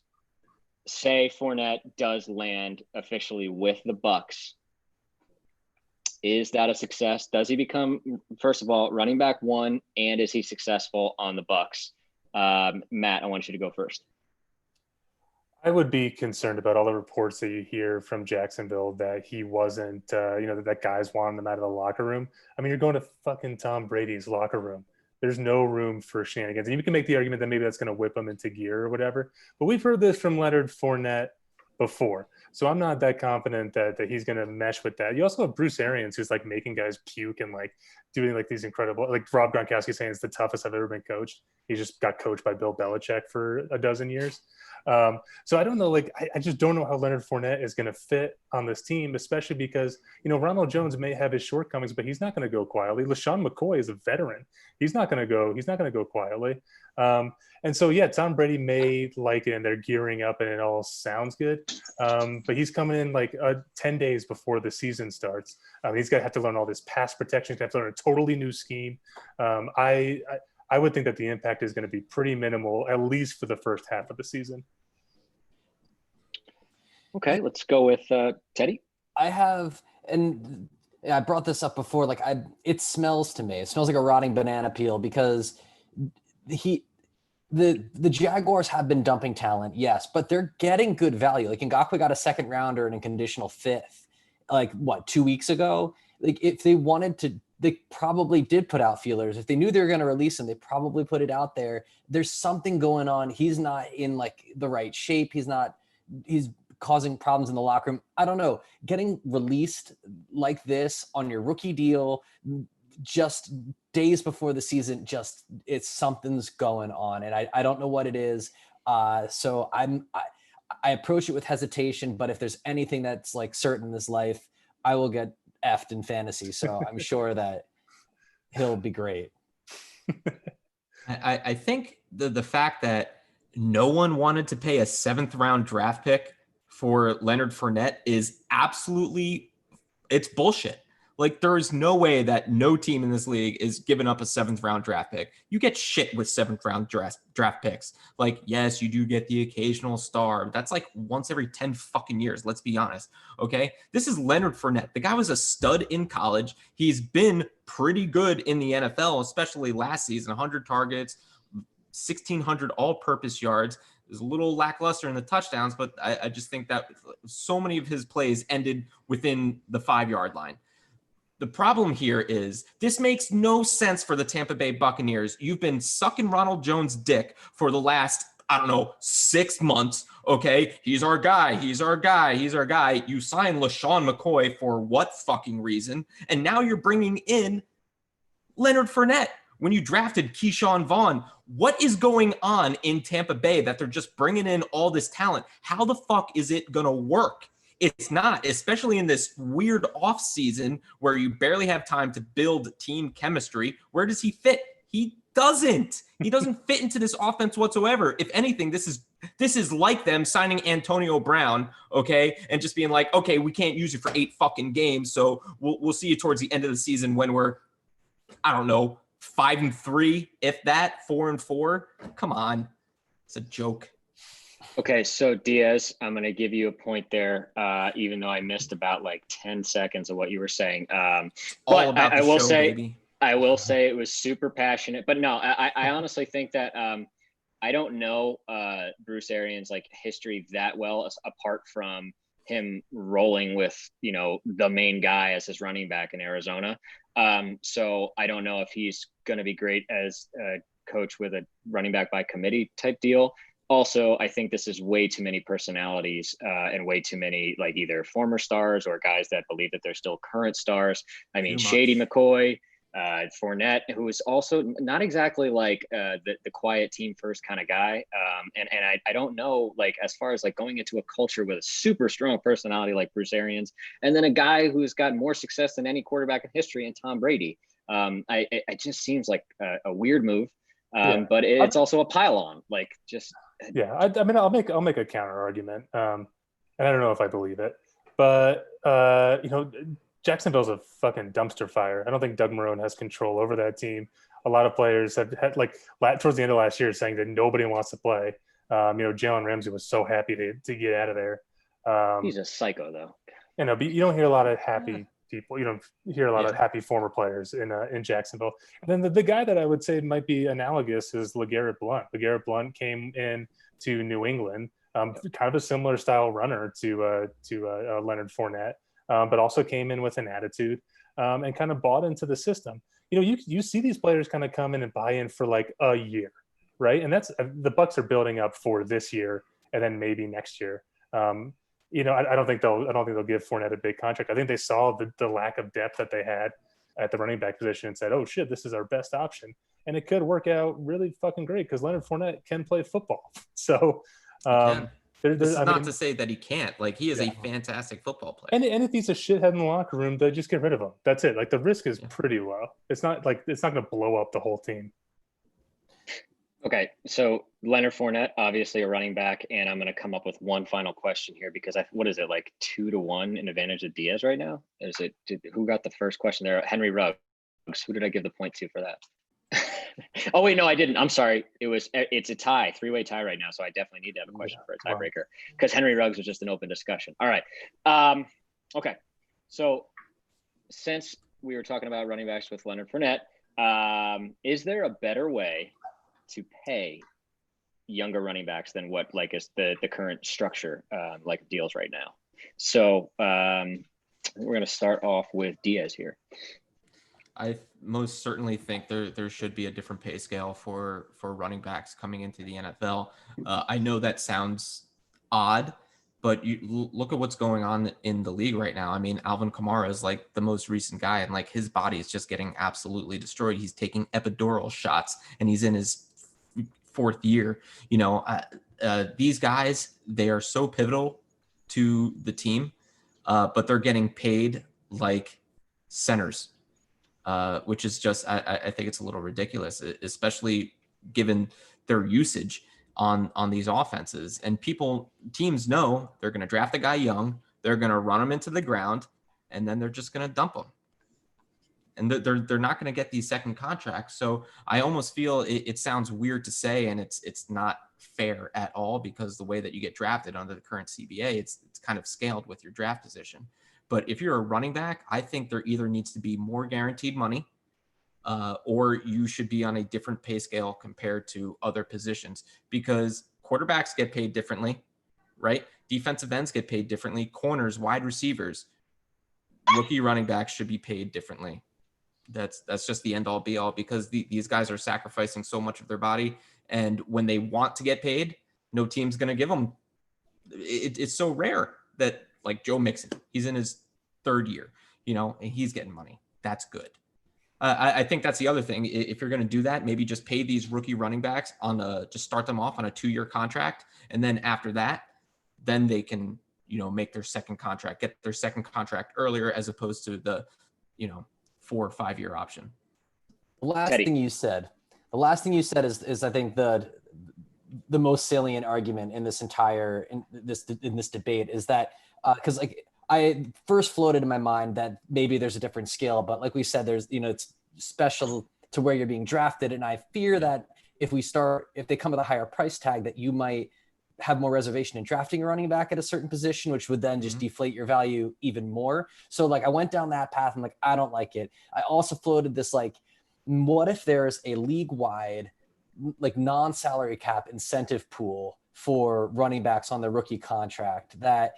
say Fournette does land officially with the Bucs. Is that a success? Does he become, first of all, running back 1, and is he successful on the Bucs? Matt, I want you to go first. I would be concerned about all the reports that you hear from Jacksonville that he wasn't, that guys wanted him out of the locker room. I mean, you're going to fucking Tom Brady's locker room. There's no room for shenanigans. And you can make the argument that maybe that's going to whip him into gear or whatever. But we've heard this from Leonard Fournette before. So I'm not that confident that he's going to mesh with that. You also have Bruce Arians, who's like making guys puke and like doing like these incredible, like Rob Gronkowski saying it's the toughest I've ever been coached. He just got coached by Bill Belichick for a dozen years. So I don't know, I just don't know how Leonard Fournette is going to fit on this team, especially because, Ronald Jones may have his shortcomings, but he's not going to go quietly. LaShawn McCoy is a veteran. He's not going to go quietly. And so, yeah, Tom Brady may like it and they're gearing up and it all sounds good. But he's coming in 10 days before the season starts. He's going to have to learn all this pass protection. He's going to have to learn a totally new scheme. I would think that the impact is going to be pretty minimal, at least for the first half of the season. Okay, let's go with Teddy. I brought this up before. It smells to me. It smells like a rotting banana peel because the Jaguars have been dumping talent, yes, but they're getting good value. Like Ngakoue got a second rounder and a conditional 5th, 2 weeks ago. If they wanted to, they probably did put out feelers. If they knew they were going to release him, they probably put it out there. There's something going on. He's not in the right shape. He's causing problems in the locker room. I don't know. Getting released like this on your rookie deal, just days before the season, something's going on. And I don't know what it is. So I approach it with hesitation, but if there's anything that's certain in this life, I will get effed in fantasy. So I'm sure that he'll be great. I think the fact that no one wanted to pay a 7th round draft pick for Leonard Fournette is it's bullshit. Like, there is no way that no team in this league is giving up a 7th round draft pick. You get shit with 7th round draft picks. Like, yes, you do get the occasional star. But that's like once every 10 fucking years. Let's be honest. Okay. This is Leonard Fournette. The guy was a stud in college. He's been pretty good in the NFL, especially last season, 100 targets, 1,600 all-purpose yards. There's a little lackluster in the touchdowns, but I just think that so many of his plays ended within the 5-yard line. The problem here is this makes no sense for the Tampa Bay Buccaneers. You've been sucking Ronald Jones' dick for the last, 6 months. Okay, he's our guy. He's our guy. He's our guy. You signed LaShawn McCoy for what fucking reason? And now you're bringing in Leonard Fournette when you drafted Keyshawn Vaughn. What is going on in Tampa Bay that they're just bringing in all this talent? How the fuck is it going to work? It's not, especially in this weird off season where you barely have time to build team chemistry. Where does he fit? He doesn't. He doesn't fit into this offense whatsoever. If anything, this is like them signing Antonio Brown, okay, and just being like, okay, we can't use you for 8 fucking games, so we'll see you towards the end of the season when we're, 5-3, if that, 4-4. Come on, it's a joke. Okay, so Diaz, I'm going to give you a point there, even though I missed about like 10 seconds of what you were saying. But I will say, baby. I will say it was super passionate. But no, I honestly think that I don't know Bruce Arians' like history that well, apart from him rolling with, the main guy as his running back in Arizona. So I don't know if he's going to be great as a coach with a running back by committee type deal. Also, I think this is way too many personalities and way too many like either former stars or guys that believe that they're still current stars. I mean, Shady McCoy, Fournette, who is also not exactly like the quiet team first kind of guy. And I don't know, like, as far as like going into a culture with a super strong personality like Bruce Arians, and then a guy who's got more success than any quarterback in history and Tom Brady. It just seems like a weird move. But it's also a pile-on, like just. Yeah, I mean, I'll make a counter argument, and I don't know if I believe it, but Jacksonville's a fucking dumpster fire. I don't think Doug Marrone has control over that team. A lot of players have had like towards the end of last year saying that nobody wants to play. Jalen Ramsey was so happy to get out of there. He's a psycho, though. But you don't hear a lot of happy people. You don't hear a lot of happy former players in Jacksonville. And then the guy that I would say might be analogous is LeGarrette Blount. LeGarrette Blount came in to New England, kind of a similar style runner to Leonard Fournette, but also came in with an attitude and kind of bought into the system. You see these players kind of come in and buy in for like a year, right? And that's the Bucs are building up for this year and then maybe next year. I don't think they'll give Fournette a big contract. I think they saw the lack of depth that they had at the running back position and said, "Oh shit, this is our best option," and it could work out really fucking great because Leonard Fournette can play football. So, this is not to say that he can't. Like, he is a fantastic football player. And if he's a shithead in the locker room, they just get rid of him. That's it. Like, the risk is pretty low. It's not going to blow up the whole team. Okay, so Leonard Fournette, obviously a running back, and I'm going to come up with one final question here because what is it, like 2-1 in advantage of Diaz right now? Who got the first question there? Henry Ruggs. Who did I give the point to for that? Oh wait, no, I didn't. I'm sorry. It's a tie, 3-way tie right now, so I definitely need to have a question for a tiebreaker because Henry Ruggs was just an open discussion. All right. Okay, so since we were talking about running backs with Leonard Fournette, is there a better way to pay younger running backs than what like is the current structure like deals right now? So we're going to start off with Diaz here. I most certainly think there should be a different pay scale for running backs coming into the NFL. I know that sounds odd, but you look at what's going on in the league right now. I mean, Alvin Kamara is like the most recent guy, and like his body is just getting absolutely destroyed. He's taking epidural shots, and he's in his 4th year. These guys, they are so pivotal to the team, but they're getting paid like centers, which is just, I think it's a little ridiculous, especially given their usage on these offenses. And teams know they're going to draft a guy young, they're going to run him into the ground, and then they're just going to dump him. and they're not going to get these second contracts. So I almost feel it sounds weird to say, and it's not fair at all, because the way that you get drafted under the current CBA, it's kind of scaled with your draft position. But if you're a running back, I think there either needs to be more guaranteed money, or you should be on a different pay scale compared to other positions, because quarterbacks get paid differently, right? Defensive ends get paid differently. Corners, wide receivers, rookie running backs should be paid differently. That's just the end all be all, because these guys are sacrificing so much of their body. And when they want to get paid, no team's going to give them. It's so rare that, like Joe Mixon, he's in his third year, and he's getting money. That's good. I think that's the other thing. If you're going to do that, maybe just pay these rookie running backs just start them off on a 2-year contract. And then after that, then they can, make their second contract, get their second contract earlier, as opposed to the, 4 or 5 year option. The last thing you said is I think the most salient argument in this entire, in this debate is that, cause like I first floated in my mind that maybe there's a different scale, but like we said, there's, it's special to where you're being drafted. And I fear that if they come with a higher price tag, that you might have more reservation in drafting a running back at a certain position, which would then just deflate your value even more. So like I went down that path and like, I don't like it. I also floated this, like, what if there's a league-wide, like non-salary cap incentive pool for running backs on the rookie contract, that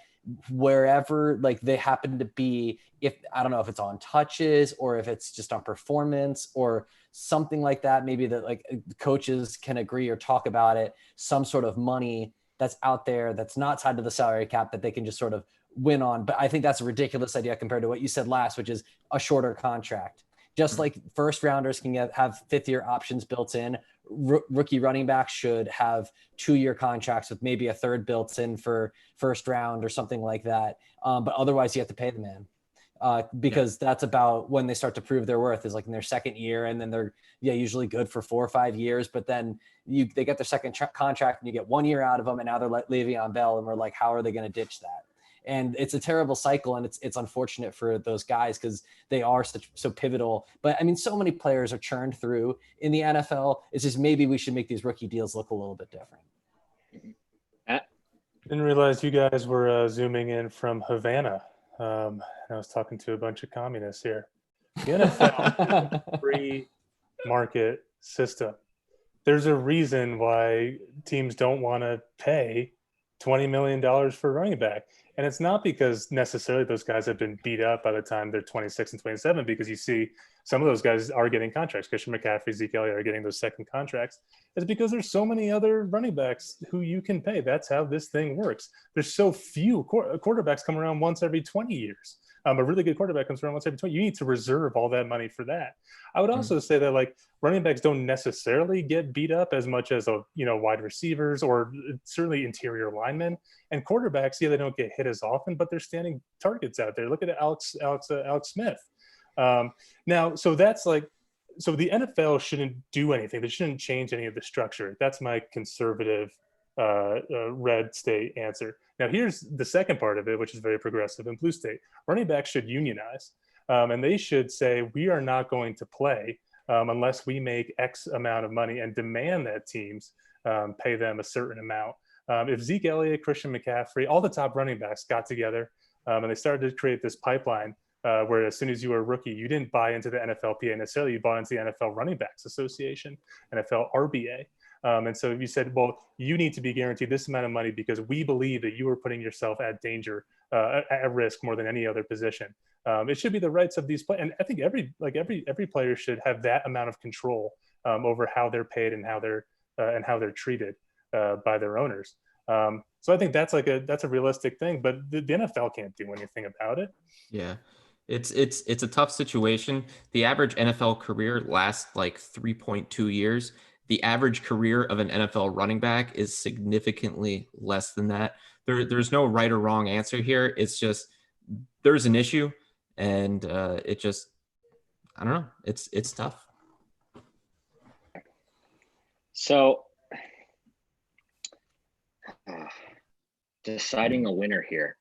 wherever like they happen to be, if I don't know if it's on touches or if it's just on performance or something like that, maybe that like coaches can agree or talk about it, some sort of money that's out there that's not tied to the salary cap that they can just sort of win on. But I think that's a ridiculous idea compared to what you said last, which is a shorter contract. Just like first rounders can have 5th-year options built in, rookie running backs should have 2-year contracts with maybe a third built in for first round or something like that. But otherwise you have to pay the man because that's about when they start to prove their worth, is like in their second year. And then they're usually good for 4 or 5 years, but then they get their second contract and you get 1 year out of them. And now they're like Le'Veon Bell. And we're like, how are they going to ditch that? And it's a terrible cycle, and it's unfortunate for those guys because they are so pivotal. But I mean, so many players are churned through in the NFL. It's just maybe we should make these rookie deals look a little bit different. Didn't realize you guys were zooming in from Havana. I was talking to a bunch of communists here. The NFL is a free market system. There's a reason why teams don't want to pay $20 million for a running back. And it's not because necessarily those guys have been beat up by the time they're 26 and 27, because you see some of those guys are getting contracts. Christian McCaffrey, Zeke Elliott are getting those second contracts. It's because there's so many other running backs who you can pay. That's how this thing works. There's so few quarterbacks come around once every 20 years. A really good quarterback comes around once every 20. You need to reserve all that money for that. I would also say that like running backs don't necessarily get beat up as much as wide receivers or certainly interior linemen. And quarterbacks, they don't get hit as often, but they're standing targets out there. Look at Alex Smith. Now, so that's like, so the NFL shouldn't do anything. They shouldn't change any of the structure. That's my conservative red state answer. Now, here's the second part of it, which is very progressive in blue state. Running backs should unionize, and they should say, we are not going to play unless we make X amount of money, and demand that teams pay them a certain amount. If Zeke Elliott, Christian McCaffrey, all the top running backs got together and they started to create this pipeline where as soon as you were a rookie, you didn't buy into the NFLPA necessarily, you bought into the NFL Running Backs Association, NFL RBA. And so you said, well, you need to be guaranteed this amount of money because we believe that you are putting yourself at danger, at risk more than any other position. It should be the rights of these players. And I think every player should have that amount of control over how they're paid and how they're treated by their owners. So I think that's a realistic thing, but the NFL can't do anything about it. Yeah. It's a tough situation. The average NFL career lasts like 3.2 years. The average career of an NFL running back is significantly less than that. There's no right or wrong answer here. It's just there's an issue, and I don't know. It's tough. So deciding a winner here.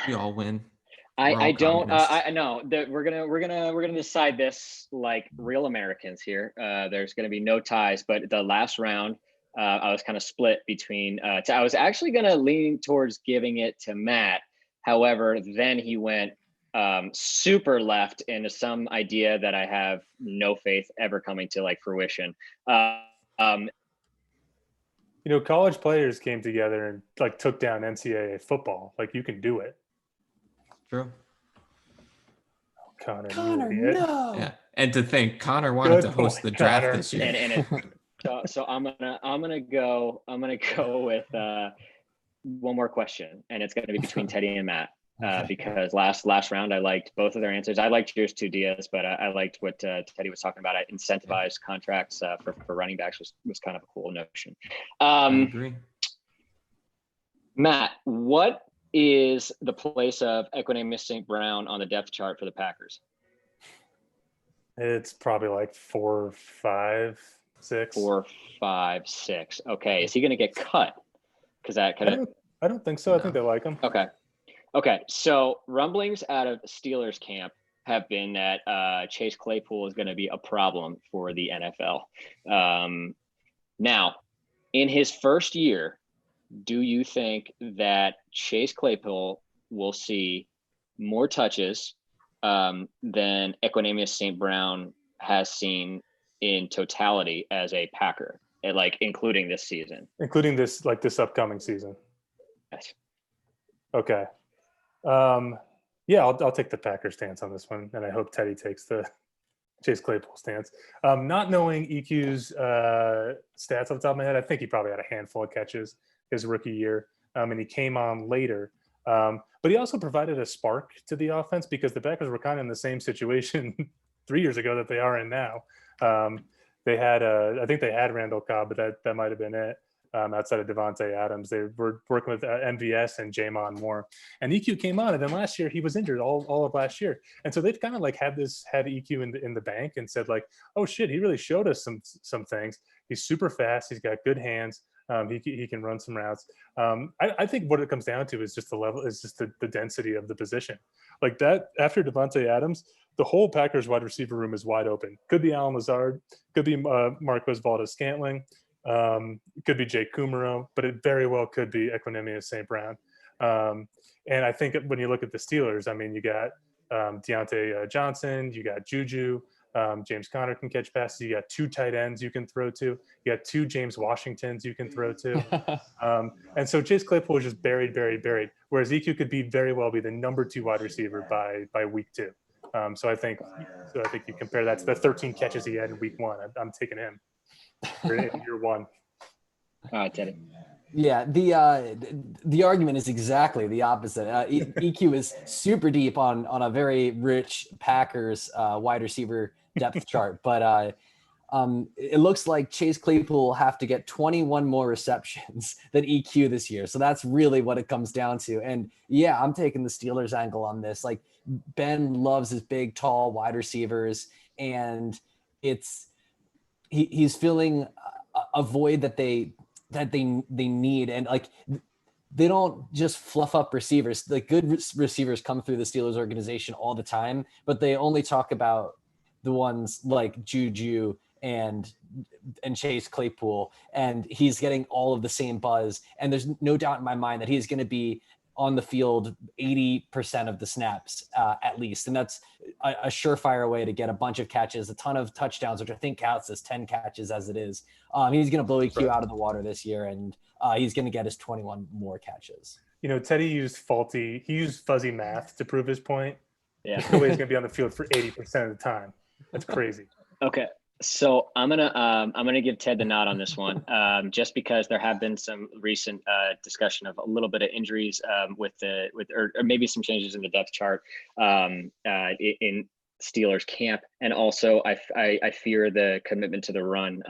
We all win. We're all I don't. communists. I know that we're gonna decide this like real Americans here. There's gonna be no ties, but the last round, I was kind of split between. I was actually gonna lean towards giving it to Matt. However, then he went super left into some idea that I have no faith ever coming to like fruition. Um, College players came together and like took down NCAA football. Like you can do it. True. Connor, Connor, you idiot. no. Yeah. And to think Connor wanted Good to host point, the draft Connor. this year. so I'm gonna go with one more question, and it's gonna be between Teddy and Matt. Because last round I liked both of their answers. I liked yours too, Diaz, but I liked what Teddy was talking about. Incentivized contracts for running backs was kind of a cool notion. I agree. Matt, what is the place of Equanimeous St. Brown on the depth chart for the Packers? It's probably like 4, 5, 6. 4, 5, 6. Okay, is he going to get cut? Because that could have. I don't think so. I think they like him. Okay. So rumblings out of Steelers camp have been that Chase Claypool is going to be a problem for the NFL. Now, in his first year, do you think that Chase Claypool will see more touches than Equanimeous St. Brown has seen in totality as a Packer, like including this season? Including this upcoming season. Yes. Okay. Yeah, I'll take the Packers stance on this one, and I hope Teddy takes the Chase Claypool stance. Not knowing EQ's stats off the top of my head, I think he probably had a handful of catches his rookie year, and he came on later. But he also provided a spark to the offense because the Packers were kind of in the same situation 3 years ago that they are in now. They had, I think they had Randall Cobb, but that might have been it. Outside of Devontae Adams, they were working with MVS and Jamon Moore, and EQ came on, and then last year he was injured all of last year, and so they've kind of like had EQ in the bank and said like, oh shit, he really showed us some things. He's super fast. He's got good hands. He can run some routes. I think what it comes down to is just the density of the position. Like that after Devontae Adams, the whole Packers wide receiver room is wide open. Could be Alan Lazard, could be Marquez Valdes-Scantling. It could be Jake Kumaro, but it very well could be Equanimeous St. Brown. And I think when you look at the Steelers, I mean, you got Deontay Johnson, you got Juju, James Conner can catch passes. You got 2 tight ends you can throw to. You got 2 James Washingtons you can throw to. And so Chase Claypool is just buried. Whereas EQ could very well be the number 2 wide receiver by week 2. So I think you compare that to the 13 catches he had in week 1. I'm taking him. Year 1. All right, Teddy. Yeah, the argument is exactly the opposite. EQ is super deep on a very rich Packers wide receiver depth chart, but it looks like Chase Claypool will have to get 21 more receptions than EQ this year. So that's really what it comes down to. And yeah, I'm taking the Steelers angle on this. Like Ben loves his big, tall wide receivers, and he's filling a void that they need. And like, they don't just fluff up receivers. Like good receivers come through the Steelers organization all the time, but they only talk about the ones like Juju and Chase Claypool, and he's getting all of the same buzz. And there's no doubt in my mind that he's going to be on the field 80% of the snaps at least. And that's a surefire way to get a bunch of catches, a ton of touchdowns, which I think counts as 10 catches as it is. He's going to blow EQ out of the water this year, and he's going to get his 21 more catches. Teddy used fuzzy math to prove his point. Yeah. There's no way he's going to be on the field for 80% of the time. That's crazy. Okay. So I'm gonna give Ted the nod on this one, just because there have been some recent discussion of a little bit of injuries or maybe some changes in the depth chart in Steelers camp, and also I fear the commitment to the run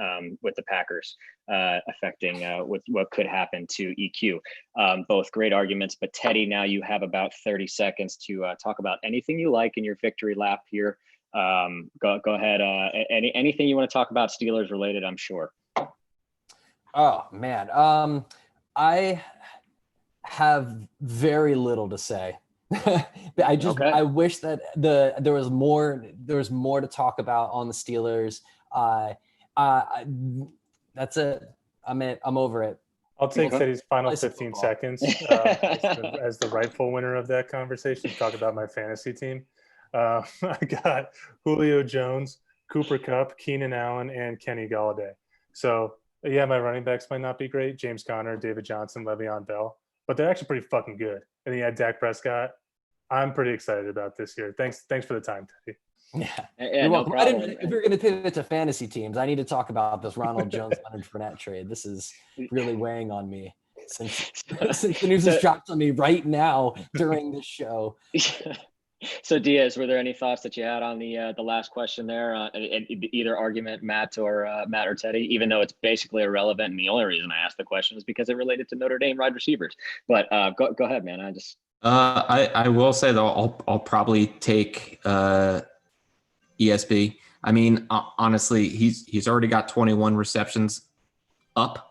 with the Packers affecting with what could happen to EQ. Both great arguments, but Teddy, now you have about 30 seconds to talk about anything you like in your victory lap here. Go ahead. Anything you want to talk about Steelers related, I'm sure. Oh man. I have very little to say But Okay. I wish that there was more to talk about on the Steelers. That's it. I'm over it. I'll take Okay. Teddy's final Play some 15 football. seconds as the rightful winner of that conversation to talk about my fantasy team. I got Julio Jones, Cooper Kupp, Keenan Allen, and Kenny Galladay. So, yeah, my running backs might not be great. James Conner, David Johnson, Le'Veon Bell. But they're actually pretty fucking good. And then you had Dak Prescott. I'm pretty excited about this year. Thanks for the time, Teddy. Yeah. Yeah, You're no welcome. problem. If you're going to pivot to fantasy teams, I need to talk about this Ronald Jones Leonard Fournette trade. This is really weighing on me since the news is dropped on me right now during this show. So Diaz, were there any thoughts that you had on the last question there? Either argument, Matt or Teddy, even though it's basically irrelevant. And the only reason I asked the question is because it related to Notre Dame wide receivers. But go ahead, man. I will say though, I'll probably take ESB. I mean, honestly, he's already got 21 receptions up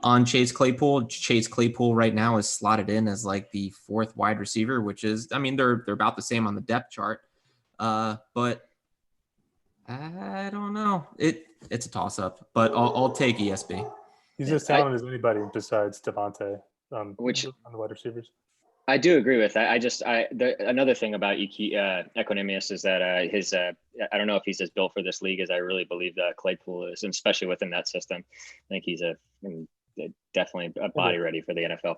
on Chase Claypool. Chase Claypool right now is slotted in as like the fourth wide receiver, which is, I mean, they're about the same on the depth chart. But I don't know. It's a toss up, but I'll take ESB. He's as talented as anybody besides Devontae on the wide receivers. I do agree with that. Another thing about Equanimous is that I don't know if he's as built for this league as I really believe that Claypool is, and especially within that system. I think he's definitely a body ready for the NFL.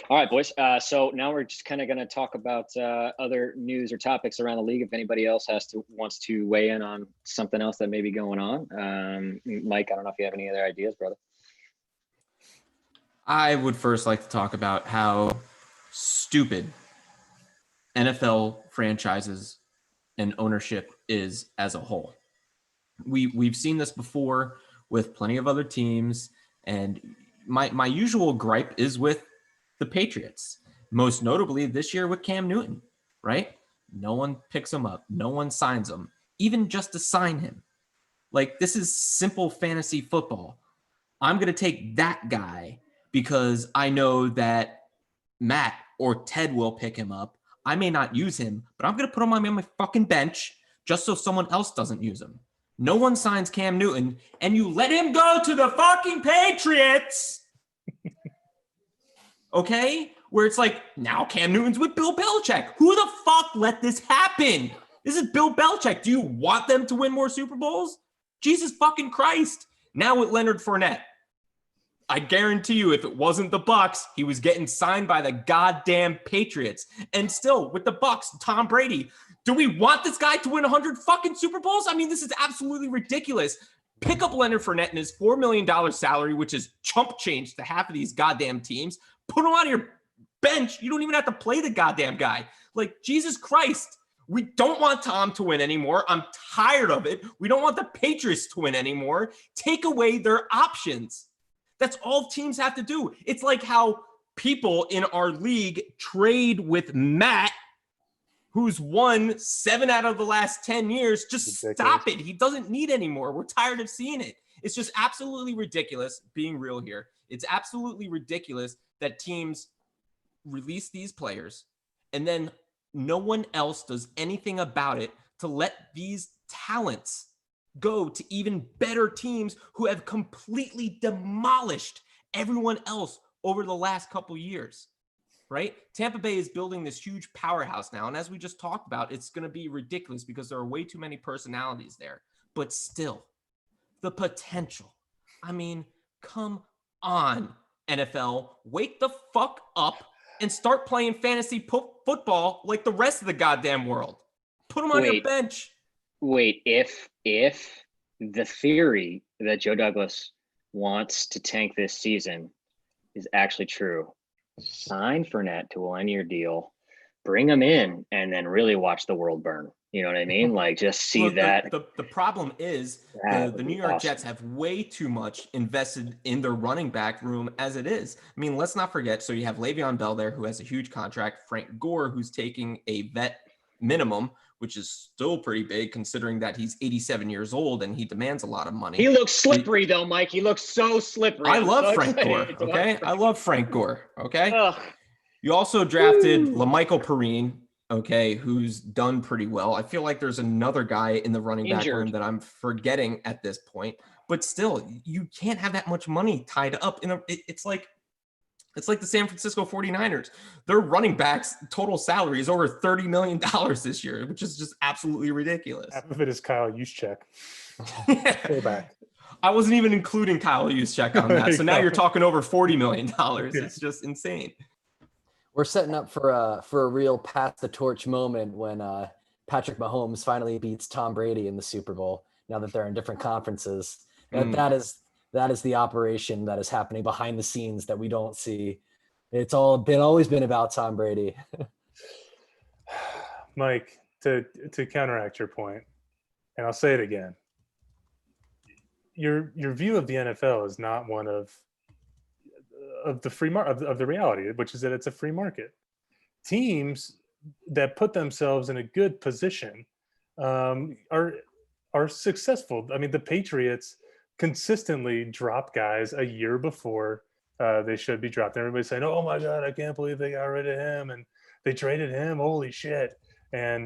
All right, boys. So now we're just kind of going to talk about other news or topics around the league. If anybody else wants to weigh in on something else that may be going on, Mike, I don't know if you have any other ideas, brother. I would first like to talk about how stupid NFL franchises and ownership is as a whole. We've seen this before with plenty of other teams, and my usual gripe is with the Patriots, most notably this year with Cam Newton, right? No one picks him up. No one signs him, even just to sign him. Like, this is simple fantasy football. I'm going to take that guy because I know that Matt or Ted will pick him up. I may not use him, but I'm going to put him on my fucking bench just so someone else doesn't use him. No one signs Cam Newton, and you let him go to the fucking Patriots. Okay? Where it's like, now Cam Newton's with Bill Belichick. Who the fuck let this happen? This is Bill Belichick. Do you want them to win more Super Bowls? Jesus fucking Christ. Now with Leonard Fournette. I guarantee you, if it wasn't the Bucs, he was getting signed by the goddamn Patriots. And still, with the Bucs, Tom Brady, do we want this guy to win 100 fucking Super Bowls? I mean, this is absolutely ridiculous. Pick up Leonard Fournette and his $4 million salary, which is chump change to half of these goddamn teams. Put him on your bench. You don't even have to play the goddamn guy. Like, Jesus Christ. We don't want Tom to win anymore. I'm tired of it. We don't want the Patriots to win anymore. Take away their options. That's all teams have to do. It's like how people in our league trade with Matt, who's won 7 out of the last 10 years. Just stop it. He doesn't need anymore. We're tired of seeing it. It's just absolutely ridiculous, being real here. It's absolutely ridiculous that teams release these players and then no one else does anything about it to let these talents go to even better teams who have completely demolished everyone else over the last couple years, right? Tampa Bay is building this huge powerhouse now. And as we just talked about, it's going to be ridiculous because there are way too many personalities there. But still, the potential. I mean, come on, NFL. Wake the fuck up and start playing fantasy football like the rest of the goddamn world. Put them on your bench. Wait, if the theory that Joe Douglas wants to tank this season is actually true, sign Fournette to a one-year deal, bring him in, and then really watch the world burn. You know what I mean? Like, just see that. The problem is the New York Jets have way too much invested in their running back room as it is. I mean, let's not forget. So you have Le'Veon Bell there, who has a huge contract. Frank Gore, who's taking a vet minimum, which is still pretty big considering that he's 87 years old and he demands a lot of money. He looks slippery though, Mike. He looks so slippery. I love Frank Gore. Okay. I love Frank Gore. Okay. You also drafted LaMichael Perrine, okay, who's done pretty well. I feel like there's another guy in the running back room that I'm forgetting at this point, but still, you can't have that much money tied up in a. It's like the San Francisco 49ers. Their running backs total salary is over $30 million this year, which is just absolutely ridiculous. Half of it is Kyle Juszczyk. Fullback. I wasn't even including Kyle Juszczyk on that. So now you're talking over $40 million. It's just insane. We're setting up for a real pass the torch moment when Patrick Mahomes finally beats Tom Brady in the Super Bowl. Now that they're in different conferences, that is the operation that is happening behind the scenes that we don't see. It's always been about Tom Brady. Mike, to counteract your point, and I'll say it again. Your view of the NFL is not one of the free market of the reality, which is that it's a free market. Teams that put themselves in a good position are successful. I mean, the Patriots consistently drop guys a year before they should be dropped. Everybody's saying, "Oh my God, I can't believe they got rid of him and they traded him. Holy shit!" And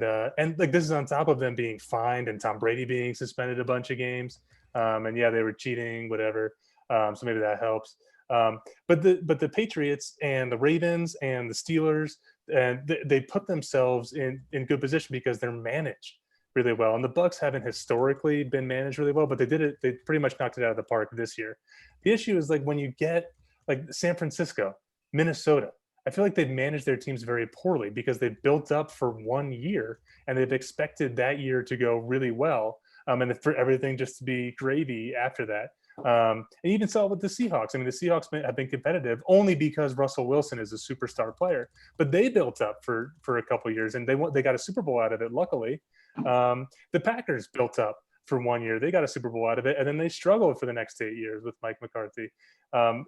like this is on top of them being fined and Tom Brady being suspended a bunch of games. And yeah, they were cheating, whatever. So maybe that helps. But the Patriots and the Ravens and the Steelers, and they put themselves in good position because they're managed really well. And the Bucs haven't historically been managed really well, but they pretty much knocked it out of the park this year. The issue is like when you get like San Francisco, Minnesota, I feel like they've managed their teams very poorly because they've built up for 1 year and they've expected that year to go really well. And for everything just to be gravy after that. And even saw with the Seahawks. I mean, the Seahawks have been competitive only because Russell Wilson is a superstar player, but they built up for a couple of years and they got a Super Bowl out of it. Luckily, the Packers built up for 1 year. They got a Super Bowl out of it. And then they struggled for the next 8 years with Mike McCarthy. You're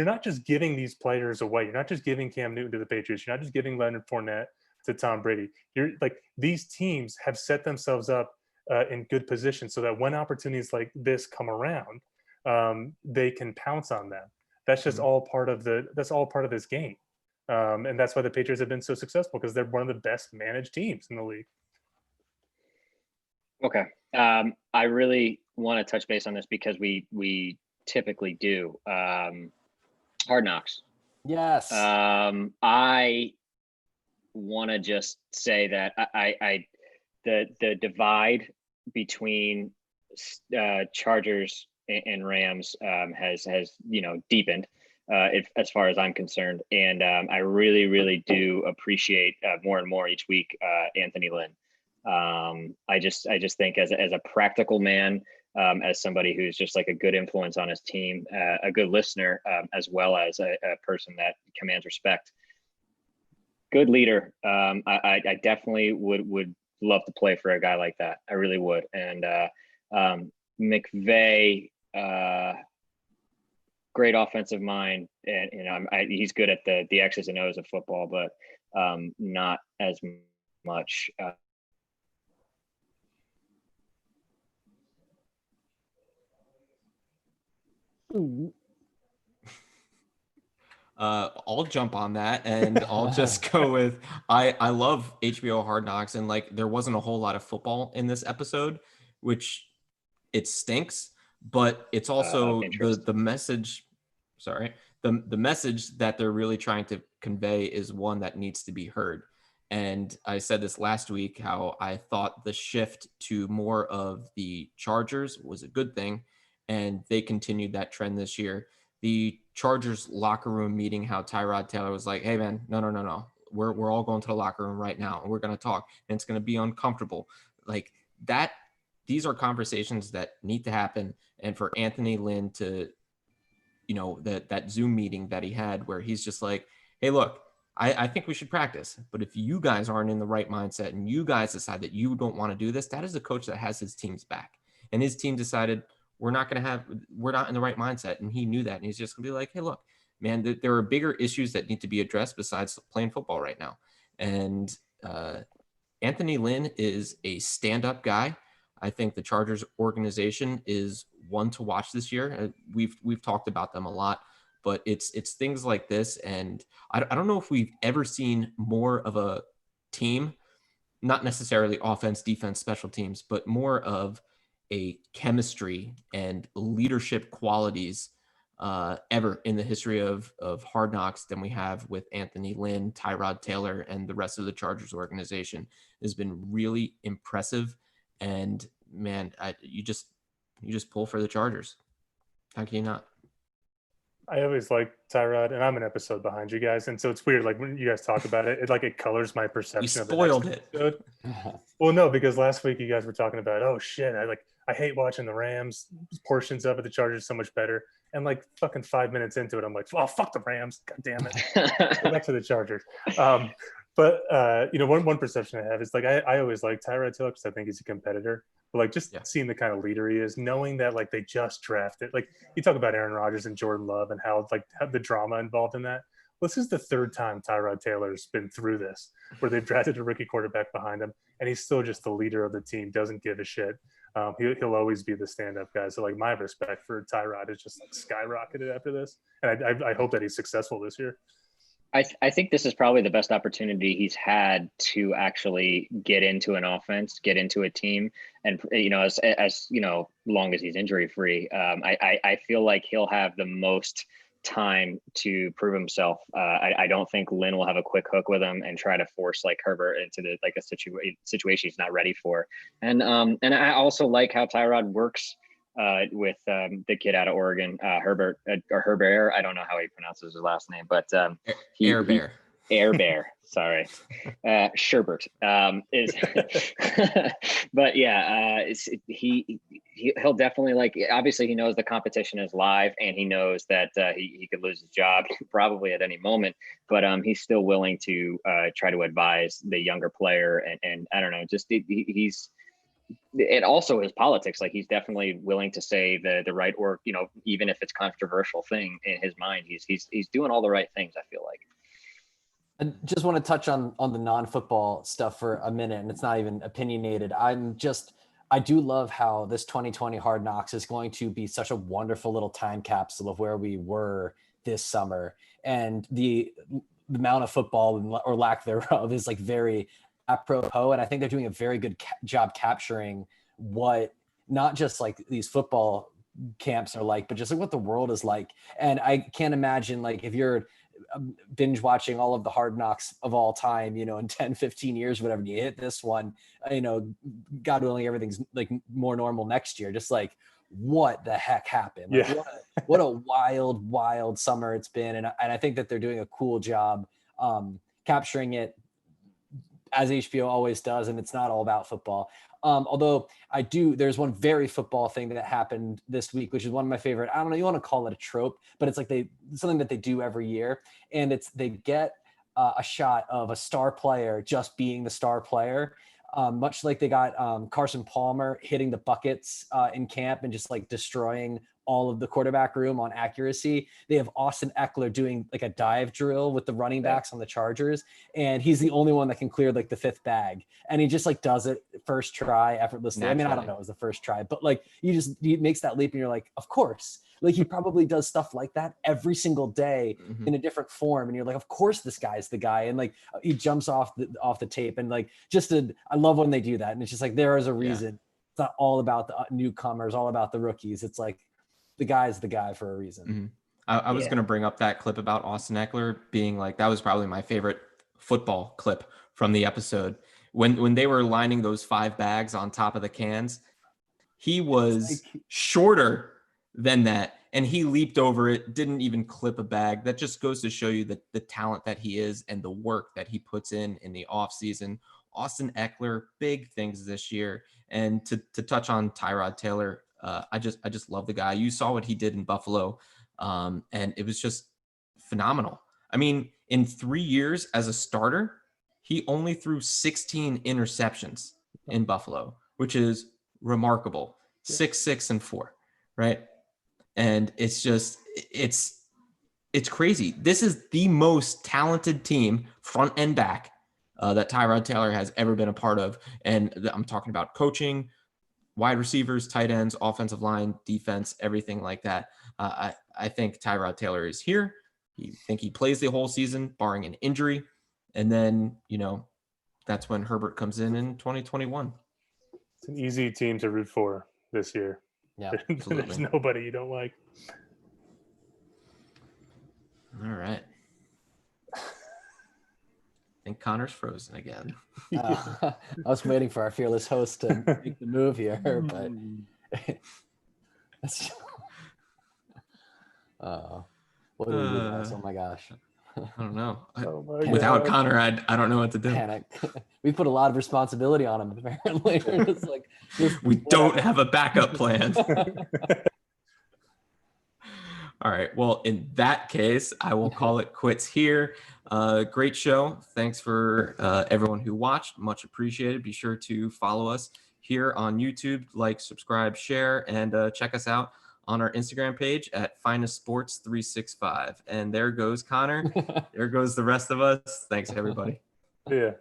not just giving these players away. You're not just giving Cam Newton to the Patriots. You're not just giving Leonard Fournette to Tom Brady. You're like, these teams have set themselves up in good position so that when opportunities like this come around, they can pounce on them. That's just all part of this game. And that's why the Patriots have been so successful, because they're one of the best managed teams in the league. Okay. I really want to touch base on this because we typically do. Hard Knocks. Yes. I want to just say that the divide between Chargers and Rams has deepened as far as I'm concerned, and I really do appreciate more and more each week Anthony Lynn. I just think as a practical man, as somebody who's just like a good influence on his team, a good listener, as well as a person that commands respect. Good leader. I definitely would love to play for a guy like that. I really would. And McVay, great offensive mind, and he's good at the X's and O's of football, but not as much. I'll jump on that, and I'll just go with I love HBO Hard Knocks, and like there wasn't a whole lot of football in this episode, which it stinks, but it's also the message. Sorry, the message that they're really trying to convey is one that needs to be heard. And I said this last week, how I thought the shift to more of the Chargers was a good thing, and they continued that trend this year. The Chargers locker room meeting, how Tyrod Taylor was like, "Hey man, no. We're all going to the locker room right now and we're going to talk, and it's going to be uncomfortable." Like that, these are conversations that need to happen. And for Anthony Lynn to, that Zoom meeting that he had where he's just like, "Hey, look, I think we should practice, but if you guys aren't in the right mindset and you guys decide that you don't want to do this," that is a coach that has his team's back. And his team decided, we're not in the right mindset. And he knew that. And he's just gonna be like, "Hey, look, man, there are bigger issues that need to be addressed besides playing football right now." And Anthony Lynn is a stand-up guy. I think the Chargers organization is one to watch this year. We've talked about them a lot, but it's things like this. And I don't know if we've ever seen more of a team, not necessarily offense, defense, special teams, but more of a chemistry and leadership qualities ever in the history of Hard Knocks than we have with Anthony Lynn, Tyrod Taylor, and the rest of the Chargers organization. It has been really impressive. And man, you just pull for the Chargers. How can you not? I always like Tyrod, and I'm an episode behind you guys, and so it's weird. Like when you guys talk about it, it colors my perception. We of spoiled the it. Episode. Well, no, because last week you guys were talking about, oh shit, I hate watching the Rams. Portions of it, the Chargers so much better. And like fucking 5 minutes into it, I'm like, oh fuck the Rams, god damn it. Go back to the Chargers. But one perception I have is like I always like Tyrod Taylor because I think he's a competitor. But like just seeing the kind of leader he is, knowing that like they just drafted, like you talk about Aaron Rodgers and Jordan Love and how the drama involved in that. Well, this is the third time Tyrod Taylor's been through this, where they've drafted a rookie quarterback behind him, and he's still just the leader of the team, doesn't give a shit. He'll always be the stand-up guy. So like my respect for Tyrod is just like skyrocketed after this, and I hope that he's successful this year. I think this is probably the best opportunity he's had to actually get into an offense, get into a team, and as long as he's injury free, I feel like he'll have the most time to prove himself. I don't think Lynn will have a quick hook with him and try to force like Herbert into a situation he's not ready for. And I also like how Tyrod works with the kid out of Oregon, Herbert or Herbert. I don't know how he pronounces his last name, but Air Bear. Sorry, Sherbert is. But yeah, he'll definitely obviously he knows the competition is live, and he knows that he could lose his job probably at any moment. But he's still willing to try to advise the younger player, and I don't know, just he's. And also his politics, like he's definitely willing to say the right, or even if it's controversial thing in his mind, he's doing all the right things, I feel like. I just want to touch on the non-football stuff for a minute, and it's not even opinionated. I do love how this 2020 Hard Knocks is going to be such a wonderful little time capsule of where we were this summer, and the amount of football or lack thereof is like very apropos, and I think they're doing a very good job capturing what not just like these football camps are like, but just like what the world is like. And I can't imagine like if you're binge watching all of the Hard Knocks of all time, in 10, 15 years, whatever, you hit this one, God willing, everything's like more normal next year. Just like, what the heck happened? Like, what a wild summer it's been. And I think that they're doing a cool job capturing it as HBO always does. And it's not all about football. Although there's one very football thing that happened this week, which is one of my favorite. I don't know, you want to call it a trope, but it's like something that they do every year. And they get a shot of a star player just being the star player. Much like they got Carson Palmer hitting the buckets in camp and just like destroying all of the quarterback room on accuracy. They have Austin Eckler doing like a dive drill with the running backs on the Chargers. And he's the only one that can clear like the fifth bag. And he just like does it first try effortlessly. Naturally. I mean, I don't know, it was the first try, but like he makes that leap and you're like, of course. Like he probably does stuff like that every single day in a different form. And you're like, of course this guy's the guy. And like he jumps off the tape and like I love when they do that. And it's just like, there is a reason. It's not all about the newcomers, all about the rookies. It's like the guy's the guy for a reason. I was going to bring up that clip about Austin Eckler being like, that was probably my favorite football clip from the episode. When they were lining those 5 bags on top of the cans, he was shorter than that. And he leaped over it, didn't even clip a bag. That just goes to show you the talent that he is and the work that he puts in the off season. Austin Eckler, big things this year. And to touch on Tyrod Taylor, I just love the guy. You saw what he did in Buffalo. And it was just phenomenal. I mean, in 3 years as a starter, he only threw 16 interceptions in Buffalo, which is remarkable. 6-6-4, right? And it's just, it's crazy. This is the most talented team, front and back, that Tyrod Taylor has ever been a part of. And I'm talking about coaching, wide receivers, tight ends, offensive line, defense, everything like that. I think Tyrod Taylor is here. You think he plays the whole season, barring an injury, and then that's when Herbert comes in 2021. It's an easy team to root for this year. Yeah, There's nobody you don't like. All right. I think Connor's frozen again. I was waiting for our fearless host to make the move here, but what do we do, guys? Oh my gosh. I don't know. Oh my Without God. Connor, I don't know what to do. Panic. We put a lot of responsibility on him, apparently. It's like, We don't have a backup plan. All right. Well, in that case, I will call it quits here. Great show. Thanks for everyone who watched. Much appreciated. Be sure to follow us here on YouTube, like, subscribe, share, and check us out on our Instagram page at FinestSports365. And there goes Connor. There goes the rest of us. Thanks, everybody. Yeah.